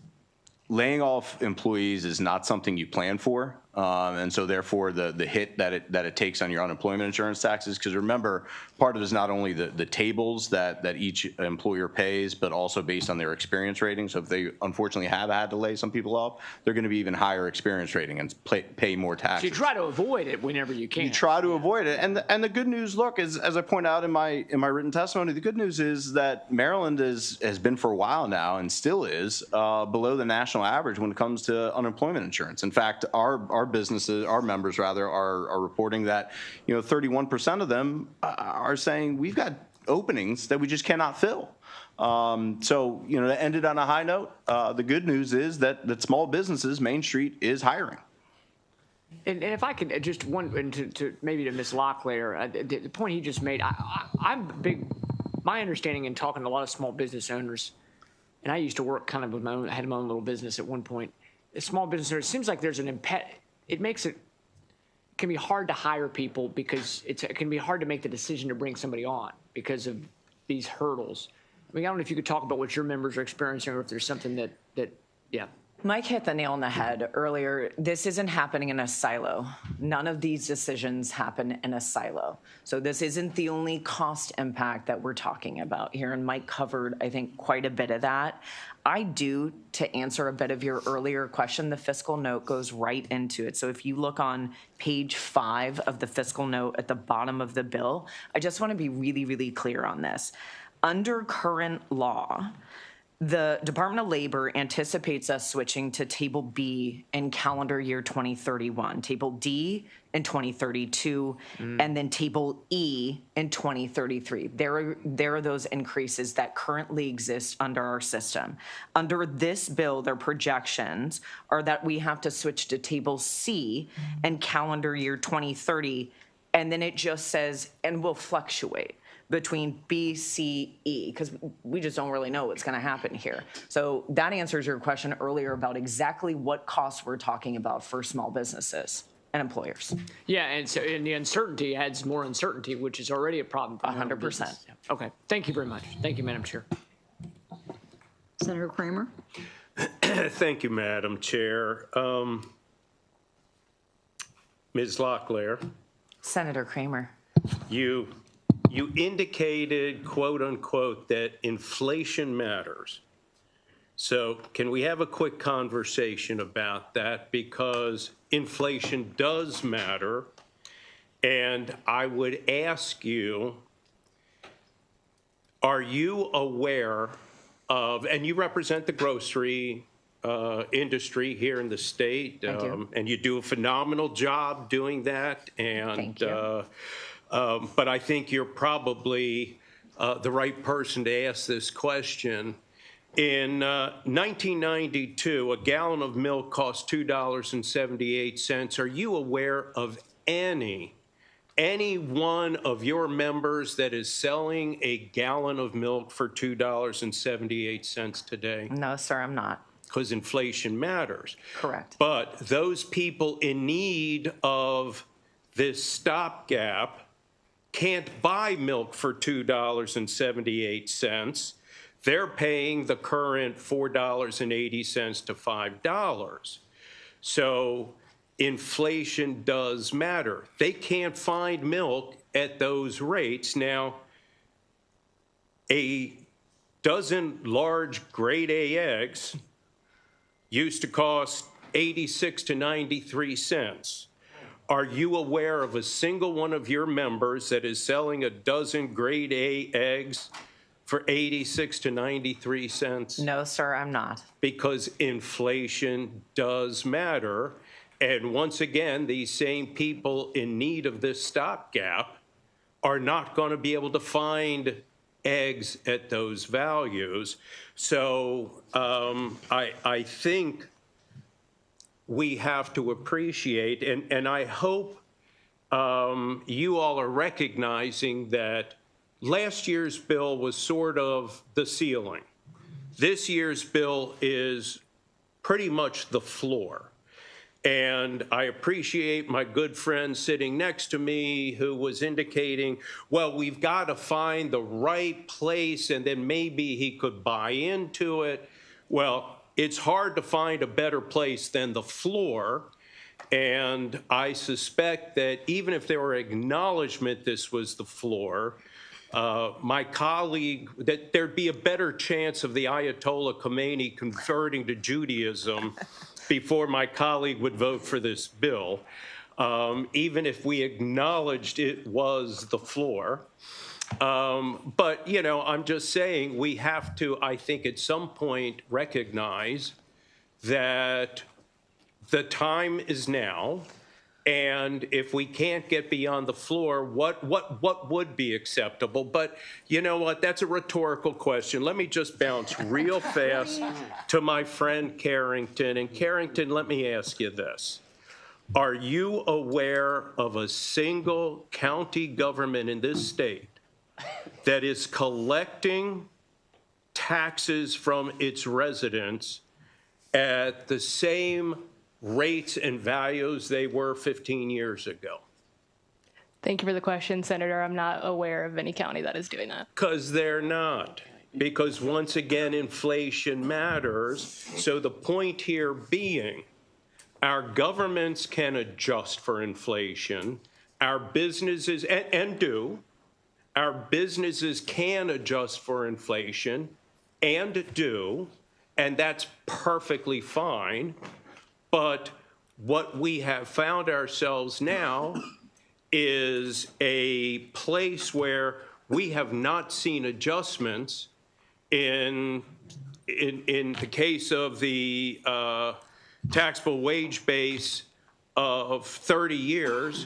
laying off employees is not something you plan for. And so therefore the hit that it takes on your unemployment insurance taxes, because remember, part of it is not only the tables that each employer pays, but also based on their experience rating. So if they unfortunately have had to lay some people off, they're going to be even higher experience rating and pay more taxes. So you try to avoid it whenever you can. You try to avoid it. And the good news, look, is, as I point out in my written testimony, the good news is that Maryland has been for a while now and still is below the national average when it comes to unemployment insurance. In fact, our businesses, our members rather, are reporting that 31% of them are saying we've got openings that we just cannot fill. So that ended on a high note. The good news is that small businesses, Main Street, is hiring. And if I could just maybe to Ms. Locklear, the point he just made, I'm big. My understanding in talking to a lot of small business owners, and I used to work kind of with I had my own little business at one point. A small business owner, it seems like there's it makes it can be hard to hire people because it can be hard to make the decision to bring somebody on because of these hurdles. I mean, I don't know if you could talk about what your members are experiencing or if there's something that yeah. Mike hit the nail on the head earlier. This isn't happening in a silo. None of these decisions happen in a silo. So this isn't the only cost impact that we're talking about here, and Mike covered, I think, quite a bit of that. To answer a bit of your earlier question, the fiscal note goes right into it. So if you look on page 5 of the fiscal note at the bottom of the bill, I just want to be really, really clear on this. Under current law, the Department of Labor anticipates us switching to Table B in calendar year 2031, Table D in 2032, and then Table E in 2033. There are those increases that currently exist under our system. Under this bill, their projections are that we have to switch to Table C in calendar year 2030, and then it just says, and will fluctuate between B, C, E, because we just don't really know what's going to happen here. So that answers your question earlier about exactly what costs we're talking about for small businesses and employers. Yeah, and so the uncertainty adds more uncertainty, which is already a problem for 100%. Okay, thank you very much. Thank you, Madam Chair. Senator Kramer? Thank you, Madam Chair. Ms. Locklear. Senator Kramer. You indicated, quote unquote, that inflation matters. So can we have a quick conversation about that? Because inflation does matter. And I would ask you, are you aware of, and you represent the grocery industry here in the state, and you do a phenomenal job doing that. And thank you. But I think you're probably the right person to ask this question. In 1992, a gallon of milk cost $2.78. Are you aware of any one of your members that is selling a gallon of milk for $2.78 today? No, sir, I'm not. Because inflation matters. Correct. But those people in need of this stopgap can't buy milk for $2.78. They're paying the current $4.80 to $5. So inflation does matter. They can't find milk at those rates. Now, a dozen large grade A eggs used to cost 86 to 93 cents. Are you aware of a single one of your members that is selling a dozen grade A eggs for 86 to 93 cents? No, sir, I'm not. Because inflation does matter. And once again, these same people in need of this stopgap are not going to be able to find eggs at those values. So I think we have to appreciate, and I hope you all are recognizing that last year's bill was sort of the ceiling. This year's bill is pretty much the floor. And I appreciate my good friend sitting next to me who was indicating, well, we've got to find the right place and then maybe he could buy into it. Well, it's hard to find a better place than the floor. And I suspect that even if there were acknowledgement this was the floor, my colleague, that there'd be a better chance of the Ayatollah Khomeini converting to Judaism before my colleague would vote for this bill, even if we acknowledged it was the floor. But, you know, I'm just saying we have to, I think, at some point recognize that the time is now. And if we can't get beyond the floor, what would be acceptable? But you know what? That's a rhetorical question. Let me just bounce real fast to my friend Carrington. And Carrington, let me ask you this. Are you aware of a single county government in this state that is collecting taxes from its residents at the same rates and values they were 15 years ago? Thank you for the question, Senator. I'm not aware of any county that is doing that. Because they're not. because once again, inflation matters. So the point here being, our governments can adjust for inflation. Our businesses, and do, our businesses can adjust for inflation and do, and that's perfectly fine. But what we have found ourselves now is a place where we have not seen adjustments in the case of the taxable wage base of 30 years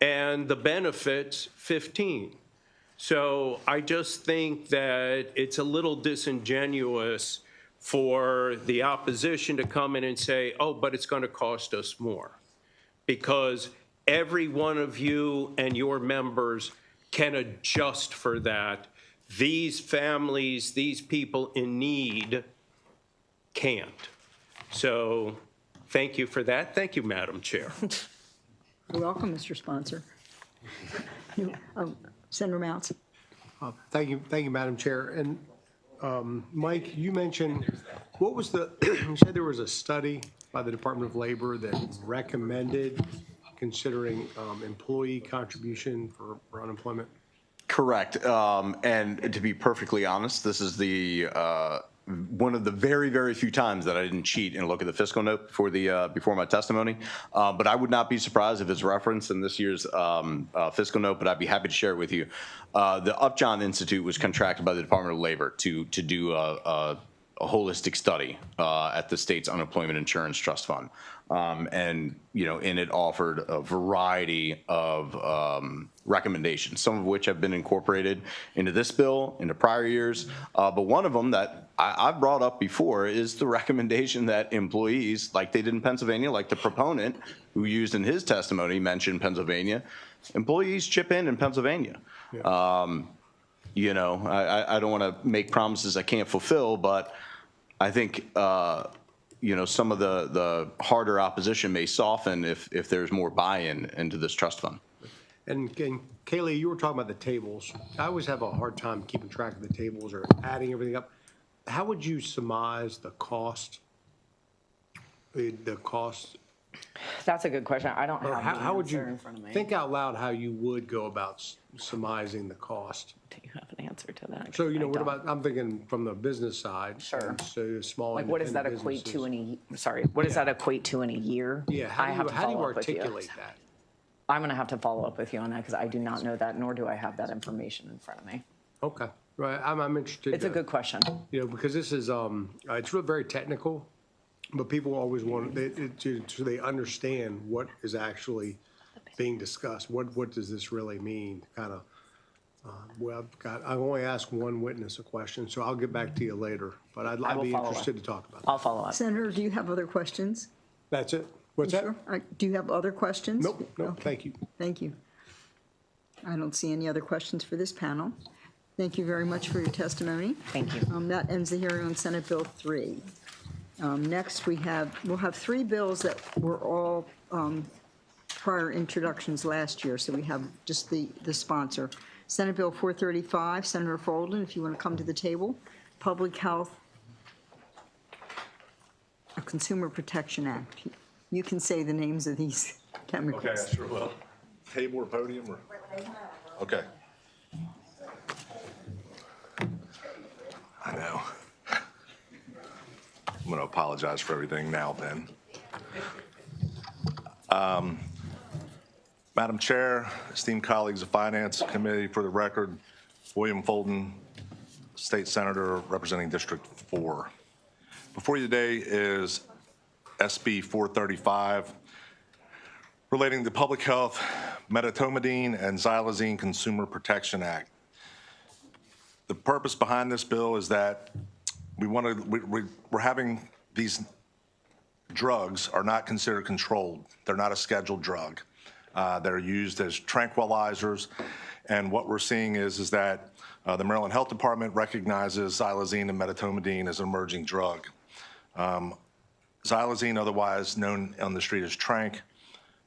and the benefits 15. So I just think that it's a little disingenuous for the opposition to come in and say, oh, but it's going to cost us more. Because every one of you and your members can adjust for that. These families, these people in need can't. So thank you for that. Thank you, Madam Chair. You're welcome, Mr. Sponsor. Senator Mounts. Thank you, Madam Chair. And Mike, you mentioned, what was the, you said there was a study by the Department of Labor that recommended considering employee contribution for unemployment? Correct. And to be perfectly honest, this is the one of the very, very few times that I didn't cheat and look at the fiscal note before my testimony. But I would not be surprised if it's referenced in this year's fiscal note, but I'd be happy to share it with you. The Upjohn Institute was contracted by the Department of Labor to do a holistic study at the state's unemployment insurance trust fund. And, you know, in it offered a variety of recommendations, some of which have been incorporated into this bill, into prior years. But one of them that I've brought up before is the recommendation that employees, like they did in Pennsylvania, like the proponent who used in his testimony mentioned Pennsylvania, employees chip in Pennsylvania. Yeah. You know, I don't want to make promises I can't fulfill, but I think, you know, some of the harder opposition may soften if there's more buy-in into this trust fund. And Kaylee, you were talking about the tables. I always have a hard time keeping track of the tables or adding everything up. How would you surmise the cost? The cost? That's a good question. I don't have how would the answer you in front of me. think out loud how you would go about surmising the cost? Do you have an answer to that? So, you know, I what don't. about, I'm thinking from the business side. Sure. So small. Like, what does that equate to in a, sorry, what does that equate to in a year? Yeah, how do you articulate that? I'm going to have to follow up with you on that because I do not know that, nor do I have that information in front of me. Okay, right, I'm interested. It's a good question. You know, because this is, it's really very technical, but people always want, so they understand what is actually being discussed. What does this really mean? Kind of, well, I've only asked one witness a question, so I'll get back to you later, but I'd be interested to talk about that. I'll follow up. Senator, do you have other questions? That's it? What's that? Sure. Do you have other questions? Nope, Okay. thank you. Thank you. I don't see any other questions for this panel. Thank you very much for your testimony. Thank you. That ends the hearing on Senate Bill 3. Next, we'll have three bills that were all prior introductions last year, so we have just the sponsor. Senate Bill 435, Senator Folden, if you want to come to the table. Public Health, a Consumer Protection Act. You can say the names of these chemicals. Okay, I sure will. Table or podium or? Okay. I know. I'm going to apologize for everything now then. Madam Chair, esteemed colleagues of Finance Committee, for the record, William Folden, State Senator representing District 4. Before you today is SB 435 relating to Public Health, Medetomidine, and Xylazine Consumer Protection Act. The purpose behind this bill is that we're having these drugs are not considered controlled. They're not a scheduled drug. They're used as tranquilizers, and what we're seeing is that the Maryland Health Department recognizes xylazine and medetomidine as an emerging drug. Xylazine, otherwise known on the street as Tranq,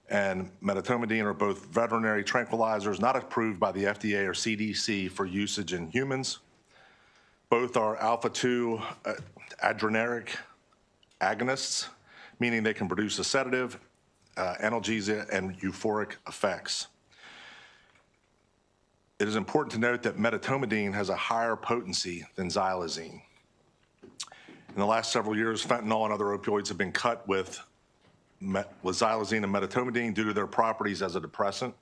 and medetomidine are both veterinary tranquilizers not approved by the FDA or CDC for usage in humans. Both are alpha-2 adrenergic agonists, meaning they can produce a sedative, analgesia, and euphoric effects. It is important to note that medetomidine has a higher potency than xylazine. In the last several years, fentanyl and other opioids have been cut with xylazine and medetomidine due to their properties as a depressant.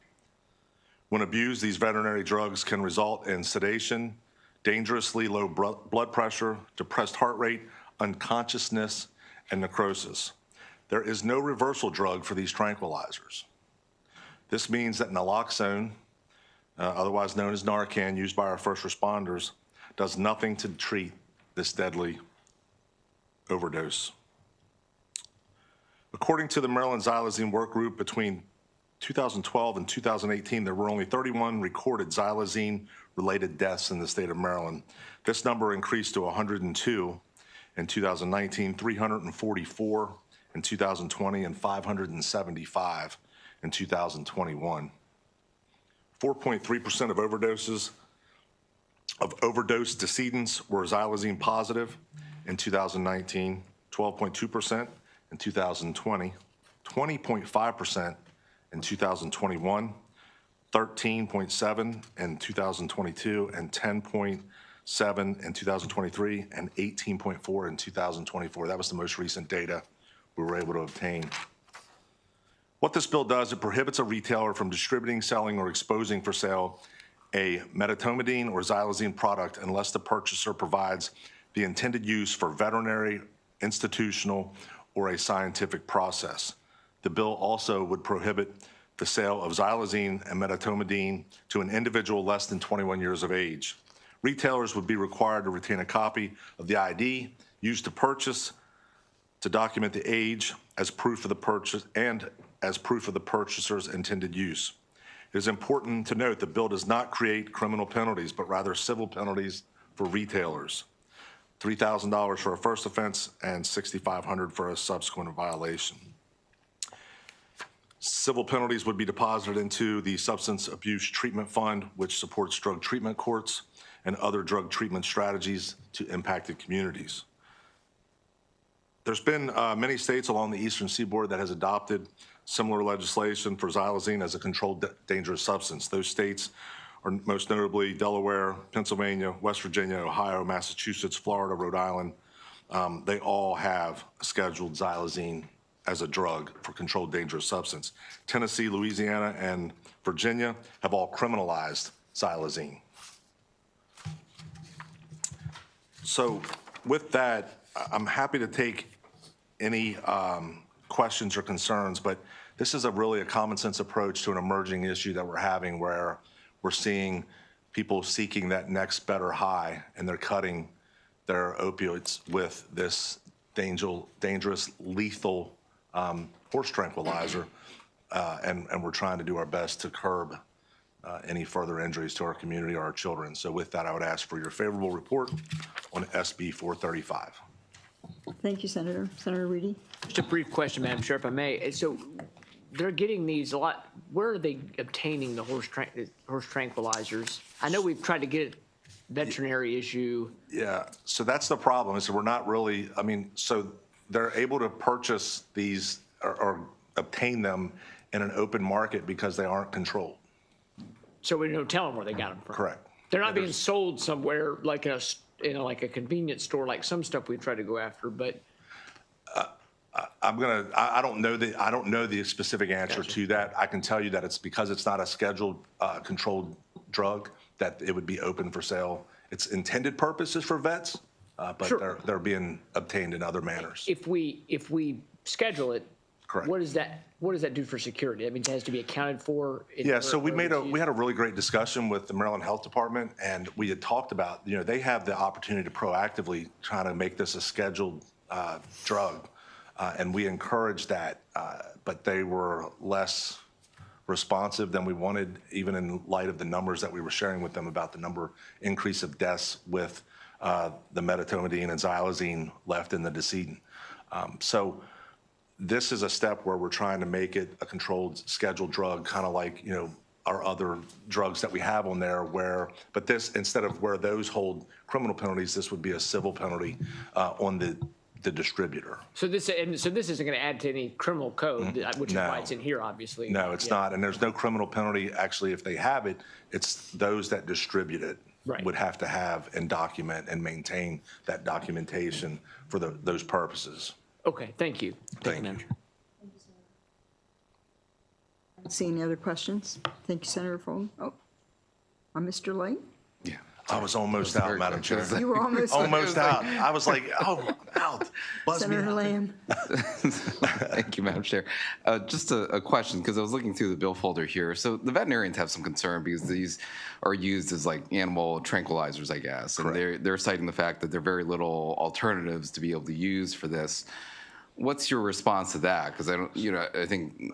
When abused, these veterinary drugs can result in sedation, dangerously low blood pressure, depressed heart rate, unconsciousness, and necrosis. There is no reversal drug for these tranquilizers. This means that naloxone, otherwise known as Narcan, used by our first responders, does nothing to treat this deadly overdose. According to the Maryland Xylazine Work Group, between 2012 and 2018, there were only 31 recorded xylazine-related deaths in the state of Maryland. This number increased to 102 in 2019, 344 in 2020, and 575 in 2021. 4.3% of overdose decedents were xylazine positive in 2019, 12.2% in 2020, 20.5% in 2021, 13.7% in 2022, and 10.7% in 2023, and 18.4% in 2024. That was the most recent data we were able to obtain. What this bill does, it prohibits a retailer from distributing, selling, or exposing for sale a medetomidine or xylazine product unless the purchaser provides the intended use for veterinary, institutional, or a scientific process. The bill also would prohibit the sale of xylazine and medetomidine to an individual less than 21 years of age. Retailers would be required to retain a copy of the ID used to purchase to document the age as proof of the purchase and as proof of the purchaser's intended use. It is important to note the bill does not create criminal penalties, but rather civil penalties for retailers. $3,000 for a first offense and $6,500 for a subsequent violation. Civil penalties would be deposited into the Substance Abuse Treatment Fund, which supports drug treatment courts and other drug treatment strategies to impacted communities. There's been many states along the eastern seaboard that has adopted similar legislation for xylazine as a controlled dangerous substance. Those states are most notably Delaware, Pennsylvania, West Virginia, Ohio, Massachusetts, Florida, Rhode Island. They all have scheduled xylazine as a drug for controlled dangerous substance. Tennessee, Louisiana, and Virginia have all criminalized xylazine. So with that, I'm happy to take any questions or concerns, but this is really a common sense approach to an emerging issue that we're having where we're seeing people seeking that next better high, and they're cutting their opioids with this dangerous, lethal horse tranquilizer, and we're trying to do our best to curb any further injuries to our community or our children. So with that, I would ask for your favorable report on SB 435. Thank you, Senator. Senator Reedy? Just a brief question, Madam Chair, if I may. So they're getting these a lot. Where are they obtaining the horse tranquilizers? I know we've tried to get veterinary issue. Yeah, so that's the problem, is that we're not really, I mean, so they're able to purchase these or obtain them in an open market because they aren't controlled. So we don't tell them where they got them from. Correct. They're not being sold somewhere like like a convenience store, like some stuff we try to go after, but. I don't know the specific answer to that. I can tell you that it's because it's not a scheduled controlled drug that it would be open for sale. Its intended purpose is for vets, but Sure. they're being obtained in other manners. If we schedule it, Correct. What does that do for security? That means it has to be accounted for. Yeah, so we had a really great discussion with the Maryland Health Department, and we had talked about, they have the opportunity to proactively try to make this a scheduled drug, and we encouraged that, but they were less responsive than we wanted, even in light of the numbers that we were sharing with them about the increase of deaths with the medetomidine and xylazine left in the decedent. So this is a step where we're trying to make it a controlled scheduled drug, kind of like, our other drugs that we have on there but this, instead of where those hold criminal penalties, this would be a civil penalty on the distributor. So this isn't going to add to any criminal code, which is No. why it's in here, obviously. No, it's not. And there's no criminal penalty. Actually, if they have it, it's those that distribute it would have to have and document and maintain that documentation for those purposes. Okay, thank you. Thank you. See any other questions? Thank you, Senator Fulton. Oh, Mr. Light? I was almost out, Madam Chair. You were almost almost out. I was like, oh, out. Buzz me Senator out. Lamb? Thank you, Madam Chair. Just a question, because I was looking through the bill folder here. So the veterinarians have some concern because these are used as like animal tranquilizers, I guess. And they're citing the fact that there are very little alternatives to be able to use for this. What's your response to that? Because I think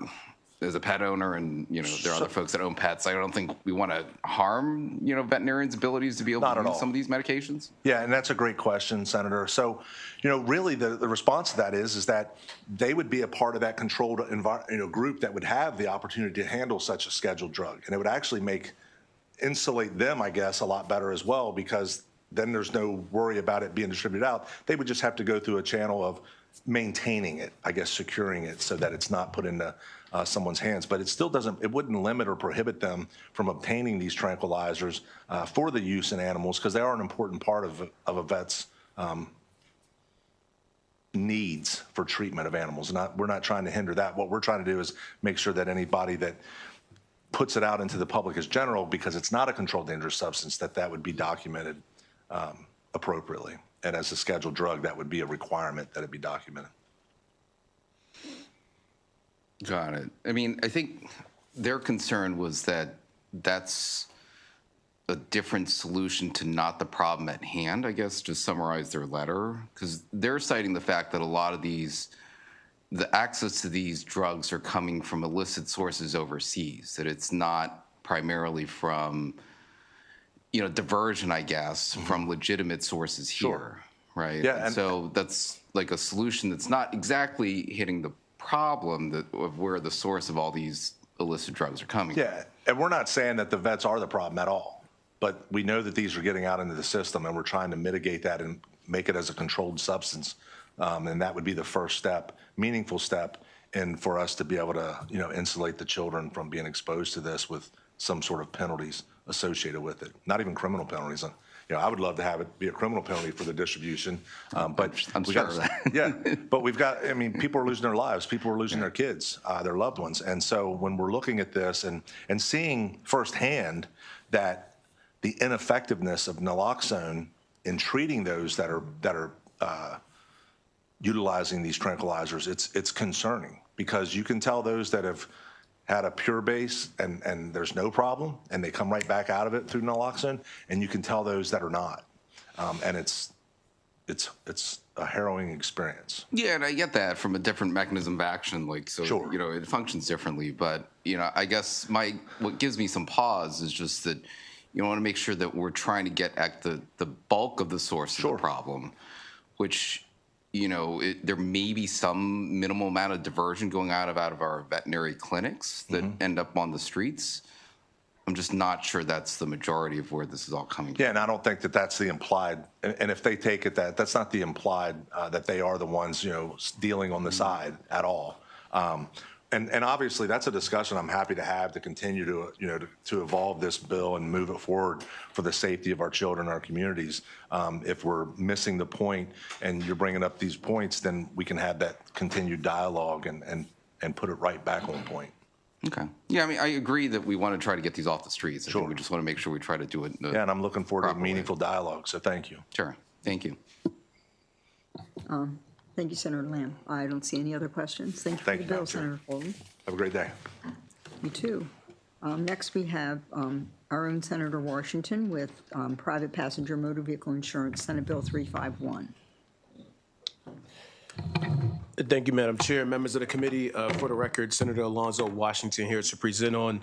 as a pet owner and, there are other folks that own pets, I don't think we want to harm, veterinarians' abilities to be able to use some of these medications. Yeah, and that's a great question, Senator. So, really the response to that is that they would be a part of that controlled group that would have the opportunity to handle such a scheduled drug. And it would actually insulate them, I guess, a lot better as well, because then there's no worry about it being distributed out. They would just have to go through a channel of maintaining it, I guess, securing it so that it's not put into someone's hands. But it wouldn't limit or prohibit them from obtaining these tranquilizers for the use in animals, because they are an important part of a vet's needs for treatment of animals. We're not trying to hinder that. What we're trying to do is make sure that anybody that puts it out into the public as general, because it's not a controlled dangerous substance, that would be documented appropriately. And as a scheduled drug, that would be a requirement that it be documented. Got it. I mean, I think their concern was that that's a different solution to not the problem at hand, I guess, to summarize their letter, because they're citing the fact that a lot of the access to these drugs are coming from illicit sources overseas, that it's not primarily from, diversion, I guess, from legitimate sources here, right? Yeah, and so that's like a solution that's not exactly hitting the problem of where the source of all these illicit drugs are coming from. Yeah, and we're not saying that the vets are the problem at all, but we know that these are getting out into the system, and we're trying to mitigate that and make it as a controlled substance. And that would be the first step, meaningful step, and for us to be able to, insulate the children from being exposed to this with some sort of penalties associated with it. Not even criminal penalties. I would love to have it be a criminal penalty for the distribution, but I'm sure of that. Yeah, but people are losing their lives. People are losing their kids, their loved ones. And so when we're looking at this and seeing firsthand that the ineffectiveness of naloxone in treating those that are utilizing these tranquilizers, it's concerning, because you can tell those that have had a pure base and there's no problem and they come right back out of it through naloxone, and you can tell those that are not. And it's a harrowing experience. Yeah, and I get that from a different mechanism of action, Sure. It functions differently. But, I guess what gives me some pause is just that you want to make sure that we're trying to get at the bulk of the source of the problem, which, there may be some minimal amount of diversion going out of our veterinary clinics that end up on the streets. I'm just not sure that's the majority of where this is all coming from. Yeah, and I don't think that that's the implied, and if they take it that's not the implied that they are the ones, dealing on the side at all. And obviously that's a discussion I'm happy to have to continue to evolve this bill and move it forward for the safety of our children, our communities. If we're missing the point and you're bringing up these points, then we can have that continued dialogue and put it right back on point. Okay. Yeah, I agree that we want to try to get these off the streets. I think we just want to make sure we try to do it. Yeah, and I'm looking forward to a meaningful dialogue, so thank you. Sure. Thank you. Thank you, Senator Lamb. I don't see any other questions. Thank you for the bill, Senator Fulton. Have a great day. You too. Next, we have our own Senator Washington with private passenger motor vehicle insurance, Senate Bill 351. Thank you, Madam Chair. Members of the committee, for the record, Senator Alonzo Washington here to present on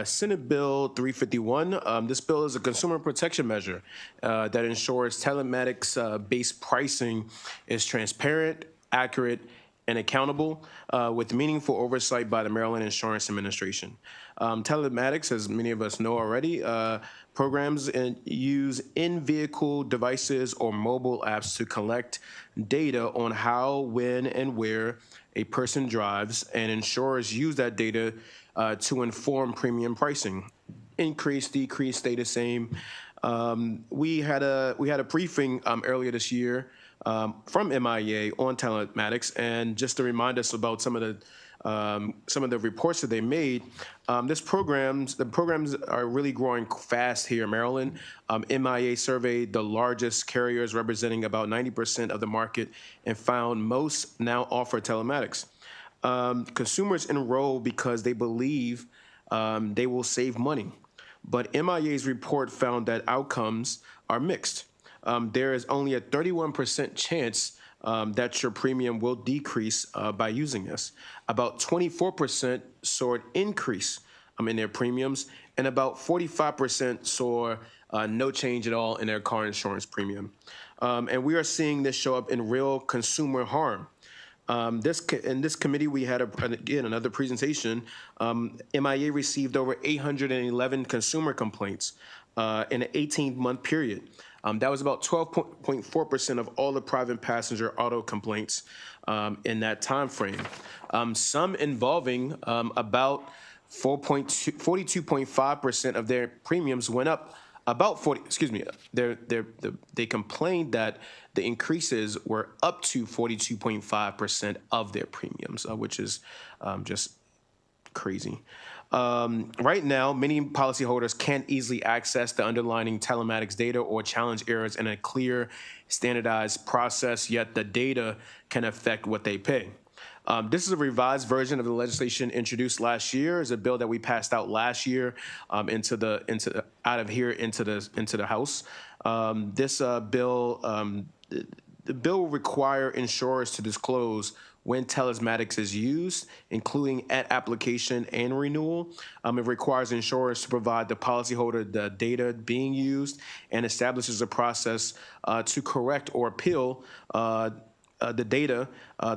Senate Bill 351. This bill is a consumer protection measure that ensures telematics-based pricing is transparent, accurate, and accountable with meaningful oversight by the Maryland Insurance Administration. Telematics, as many of us know already, programs use in-vehicle devices or mobile apps to collect data on how, when, and where a person drives, and insurers use that data to inform premium pricing. Increase, decrease, stay the same. We had a briefing earlier this year from MIA on telematics, and just to remind us about some of the reports that they made. The programs are really growing fast here in Maryland. MIA surveyed the largest carriers representing about 90% of the market and found most now offer telematics. Consumers enroll because they believe they will save money. But MIA's report found that outcomes are mixed. There is only a 31% chance that your premium will decrease by using this. About 24% saw an increase in their premiums, and about 45% saw no change at all in their car insurance premium. And we are seeing this show up in real consumer harm. In this committee, we had, again, another presentation. MIA received over 811 consumer complaints in an 18-month period. That was about 12.4% of all the private passenger auto complaints in that time frame. Some involving about 42.5% of their premiums went up. About 40, excuse me, they complained that the increases were up to 42.5% of their premiums, which is just crazy. Right now, many policyholders can't easily access the underlying telematics data or challenge errors in a clear, standardized process, yet the data can affect what they pay. This is a revised version of the legislation introduced last year. It's a bill that we passed out last year into the House. This bill, the bill will require insurers to disclose when telematics is used, including at application and renewal. It requires insurers to provide the policyholder the data being used and establishes a process to correct or appeal the data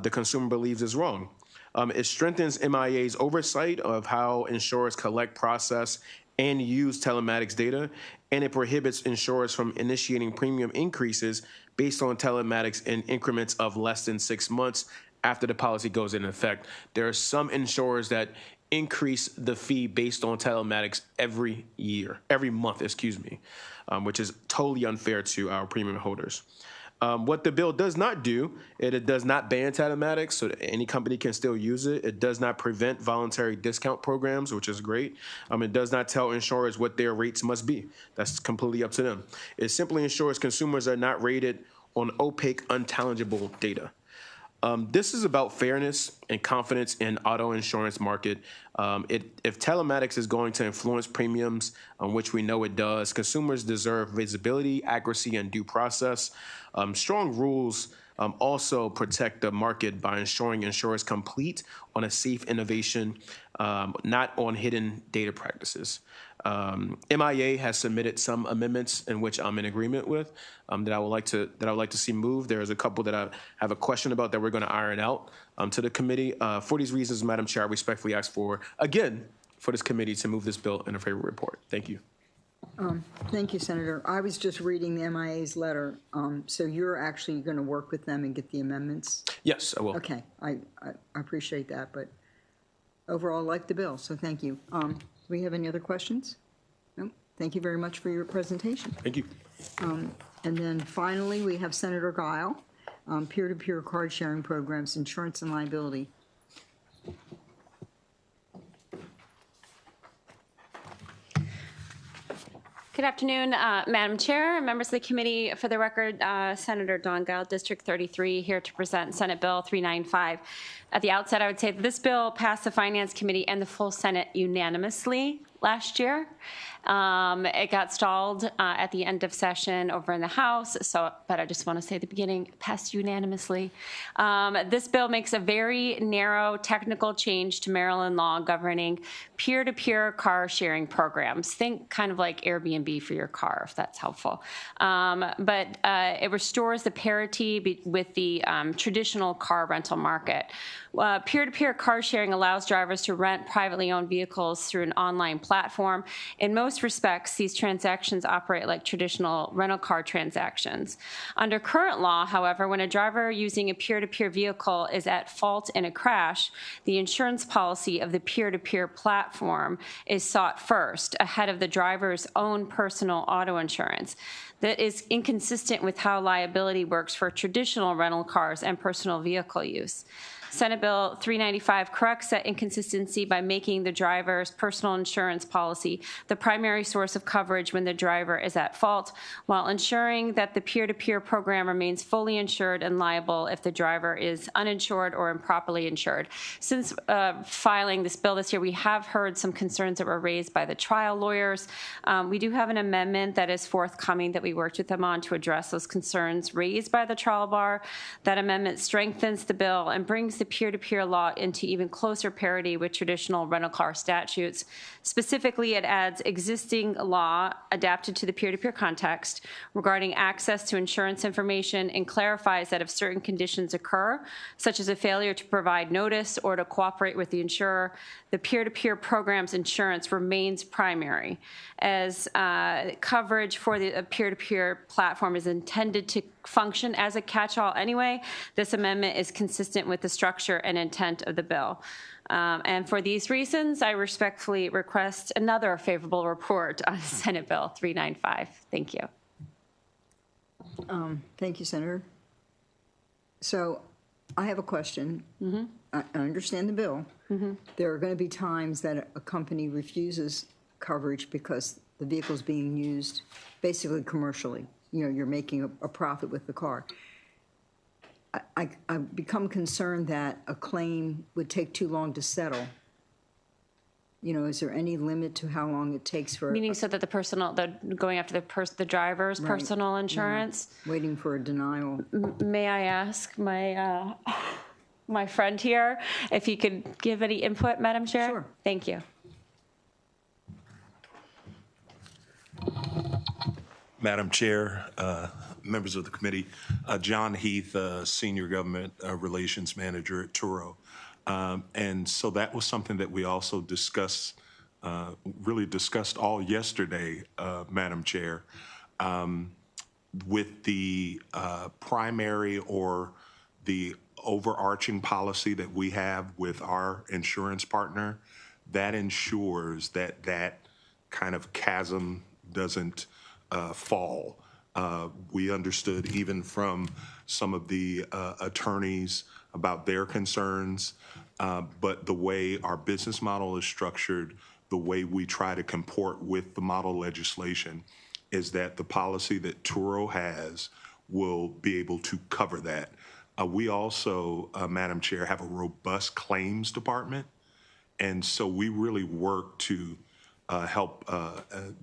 the consumer believes is wrong. It strengthens MIA's oversight of how insurers collect, process, and use telematics data, and it prohibits insurers from initiating premium increases based on telematics in increments of less than 6 months after the policy goes into effect. There are some insurers that increase the fee based on telematics every month, which is totally unfair to our premium holders. What the bill does not do, it does not ban telematics, so that any company can still use it. It does not prevent voluntary discount programs, which is great. It does not tell insurers what their rates must be. That's completely up to them. It simply ensures consumers are not rated on opaque, unintelligible data. This is about fairness and confidence in auto insurance market. If telematics is going to influence premiums, which we know it does, consumers deserve visibility, accuracy, and due process. Strong rules also protect the market by ensuring insurers complete on a safe innovation, not on hidden data practices. MIA has submitted some amendments in which I'm in agreement with that I would like to see moved. There's a couple that I have a question about that we're going to iron out to the committee. For these reasons, Madam Chair, I respectfully ask for this committee to move this bill in a favorable report. Thank you. Thank you, Senator. I was just reading the MIA's letter. So you're actually going to work with them and get the amendments? Yes, I will. Okay, I appreciate that, but overall, I like the bill, so thank you. Do we have any other questions? No? Thank you very much for your presentation. Thank you. And then finally, we have Senator Guile, peer-to-peer card sharing programs, insurance and liability. Good afternoon, Madam Chair, members of the committee. For the record, Senator Dawn Guile, District 33, here to present Senate Bill 395. At the outset, I would say that this bill passed the Finance Committee and the full Senate unanimously last year. It got stalled at the end of session over in the House, but I just want to say at the beginning, it passed unanimously. This bill makes a very narrow technical change to Maryland law governing peer-to-peer car sharing programs. Think kind of like Airbnb for your car, if that's helpful. But it restores the parity with the traditional car rental market. Peer-to-peer car sharing allows drivers to rent privately owned vehicles through an online platform. In most respects, these transactions operate like traditional rental car transactions. Under current law, however, when a driver using a peer-to-peer vehicle is at fault in a crash, the insurance policy of the peer-to-peer platform is sought first, ahead of the driver's own personal auto insurance. That is inconsistent with how liability works for traditional rental cars and personal vehicle use. Senate Bill 395 corrects that inconsistency by making the driver's personal insurance policy the primary source of coverage when the driver is at fault, while ensuring that the peer-to-peer program remains fully insured and liable if the driver is uninsured or improperly insured. Since filing this bill this year, we have heard some concerns that were raised by the trial lawyers. We do have an amendment that is forthcoming that we worked with them on to address those concerns raised by the trial bar. That amendment strengthens the bill and brings the peer-to-peer law into even closer parity with traditional rental car statutes. Specifically, it adds existing law adapted to the peer-to-peer context regarding access to insurance information and clarifies that if certain conditions occur, such as a failure to provide notice or to cooperate with the insurer, the peer-to-peer program's insurance remains primary. As coverage for the peer-to-peer platform is intended to function as a catch-all anyway, this amendment is consistent with the structure and intent of the bill. And for these reasons, I respectfully request another favorable report on Senate Bill 395. Thank you. Thank you, Senator. So I have a question. I understand the bill. There are going to be times that a company refuses coverage because the vehicle is being used basically commercially. You know, you're making a profit with the car. I've become concerned that a claim would take too long to settle. You know, is there any limit to how long it takes for? Meaning so that going after the driver's Right. personal insurance? Waiting for a denial. May I ask my my friend here if he could give any input, Madam Chair? Sure. Thank you. Madam Chair, members of the committee, John Heath, Senior Government Relations Manager at Turo. And so that was something that we also discussed, really discussed all yesterday, Madam Chair, with the primary or the overarching policy that we have with our insurance partner. That ensures that that kind of chasm doesn't fall. We understood even from some of the attorneys about their concerns, but the way our business model is structured, the way we try to comport with the model legislation is that the policy that Turo has will be able to cover that. We also, Madam Chair, have a robust claims department. And so we really work to help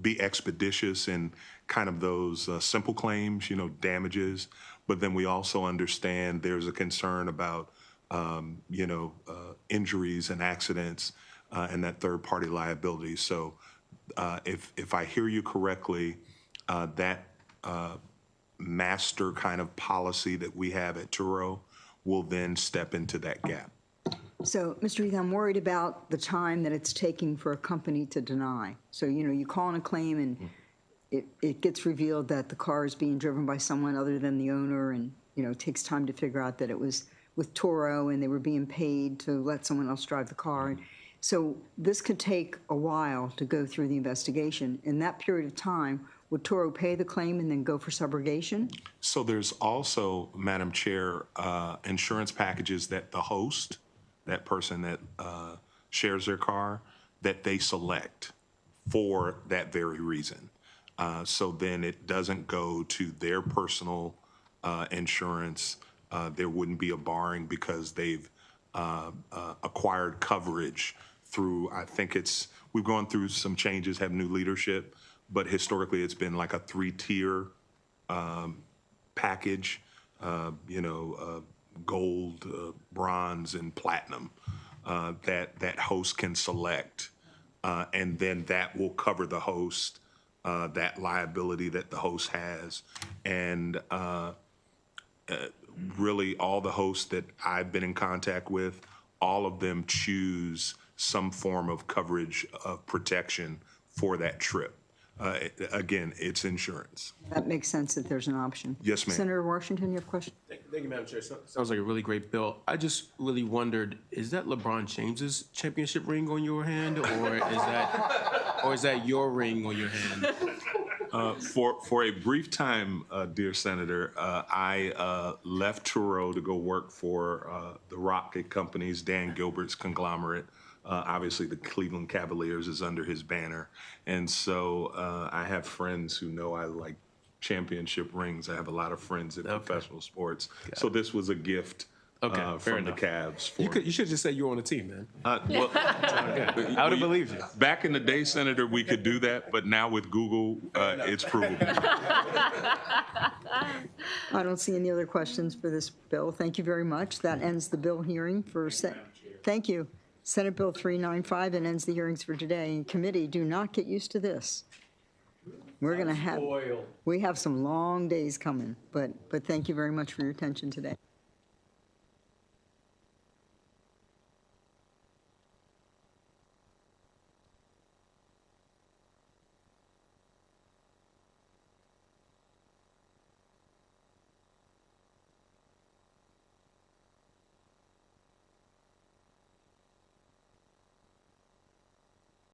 be expeditious in kind of those simple claims, you know, damages. But then we also understand there's a concern about, injuries and accidents and that third-party liability. So if I hear you correctly, that master kind of policy that we have at Turo will then step into that gap. So, Mr. Heath, I'm worried about the time that it's taking for a company to deny. So, you know, you call in a claim and it gets revealed that the car is being driven by someone other than the owner, and, you know, it takes time to figure out that it was with Turo and they were being paid to let someone else drive the car. So this could take a while to go through the investigation. In that period of time, would Turo pay the claim and then go for subrogation? So there's also, Madam Chair, insurance packages that the host, that person that shares their car, that they select for that very reason. So then it doesn't go to their personal insurance. There wouldn't be a barring because they've acquired coverage through, I think we've gone through some changes, have new leadership, but historically it's been like a 3-tier package, gold, bronze, and platinum that hosts can select. And then that will cover the host, that liability that the host has. And really all the hosts that I've been in contact with, all of them choose some form of coverage of protection for that trip. Again, it's insurance. That makes sense that there's an option. Yes, ma'am. Senator Washington, you have a question? Thank you, Madam Chair. Sounds like a really great bill. I just really wondered, is that LeBron James's championship ring on your hand, or is that your ring on your hand? For a brief time, dear Senator, I left Turo to go work for the Rocket Companies, Dan Gilbert's conglomerate. Obviously, the Cleveland Cavaliers is under his banner. And so I have friends who know I like championship rings. I have a lot of friends in professional sports. So this was a gift from the Cavs. You should just say you were on the team, man. I would have believed you. Back in the day, Senator, we could do that, but now with Google, it's provable. I don't see any other questions for this bill. Thank you very much. That ends the bill hearing for, thank you. Senate Bill 395 and ends the hearings for today. In committee, do not get used to this. We're going to have, we have some long days coming, but thank you very much for your attention today.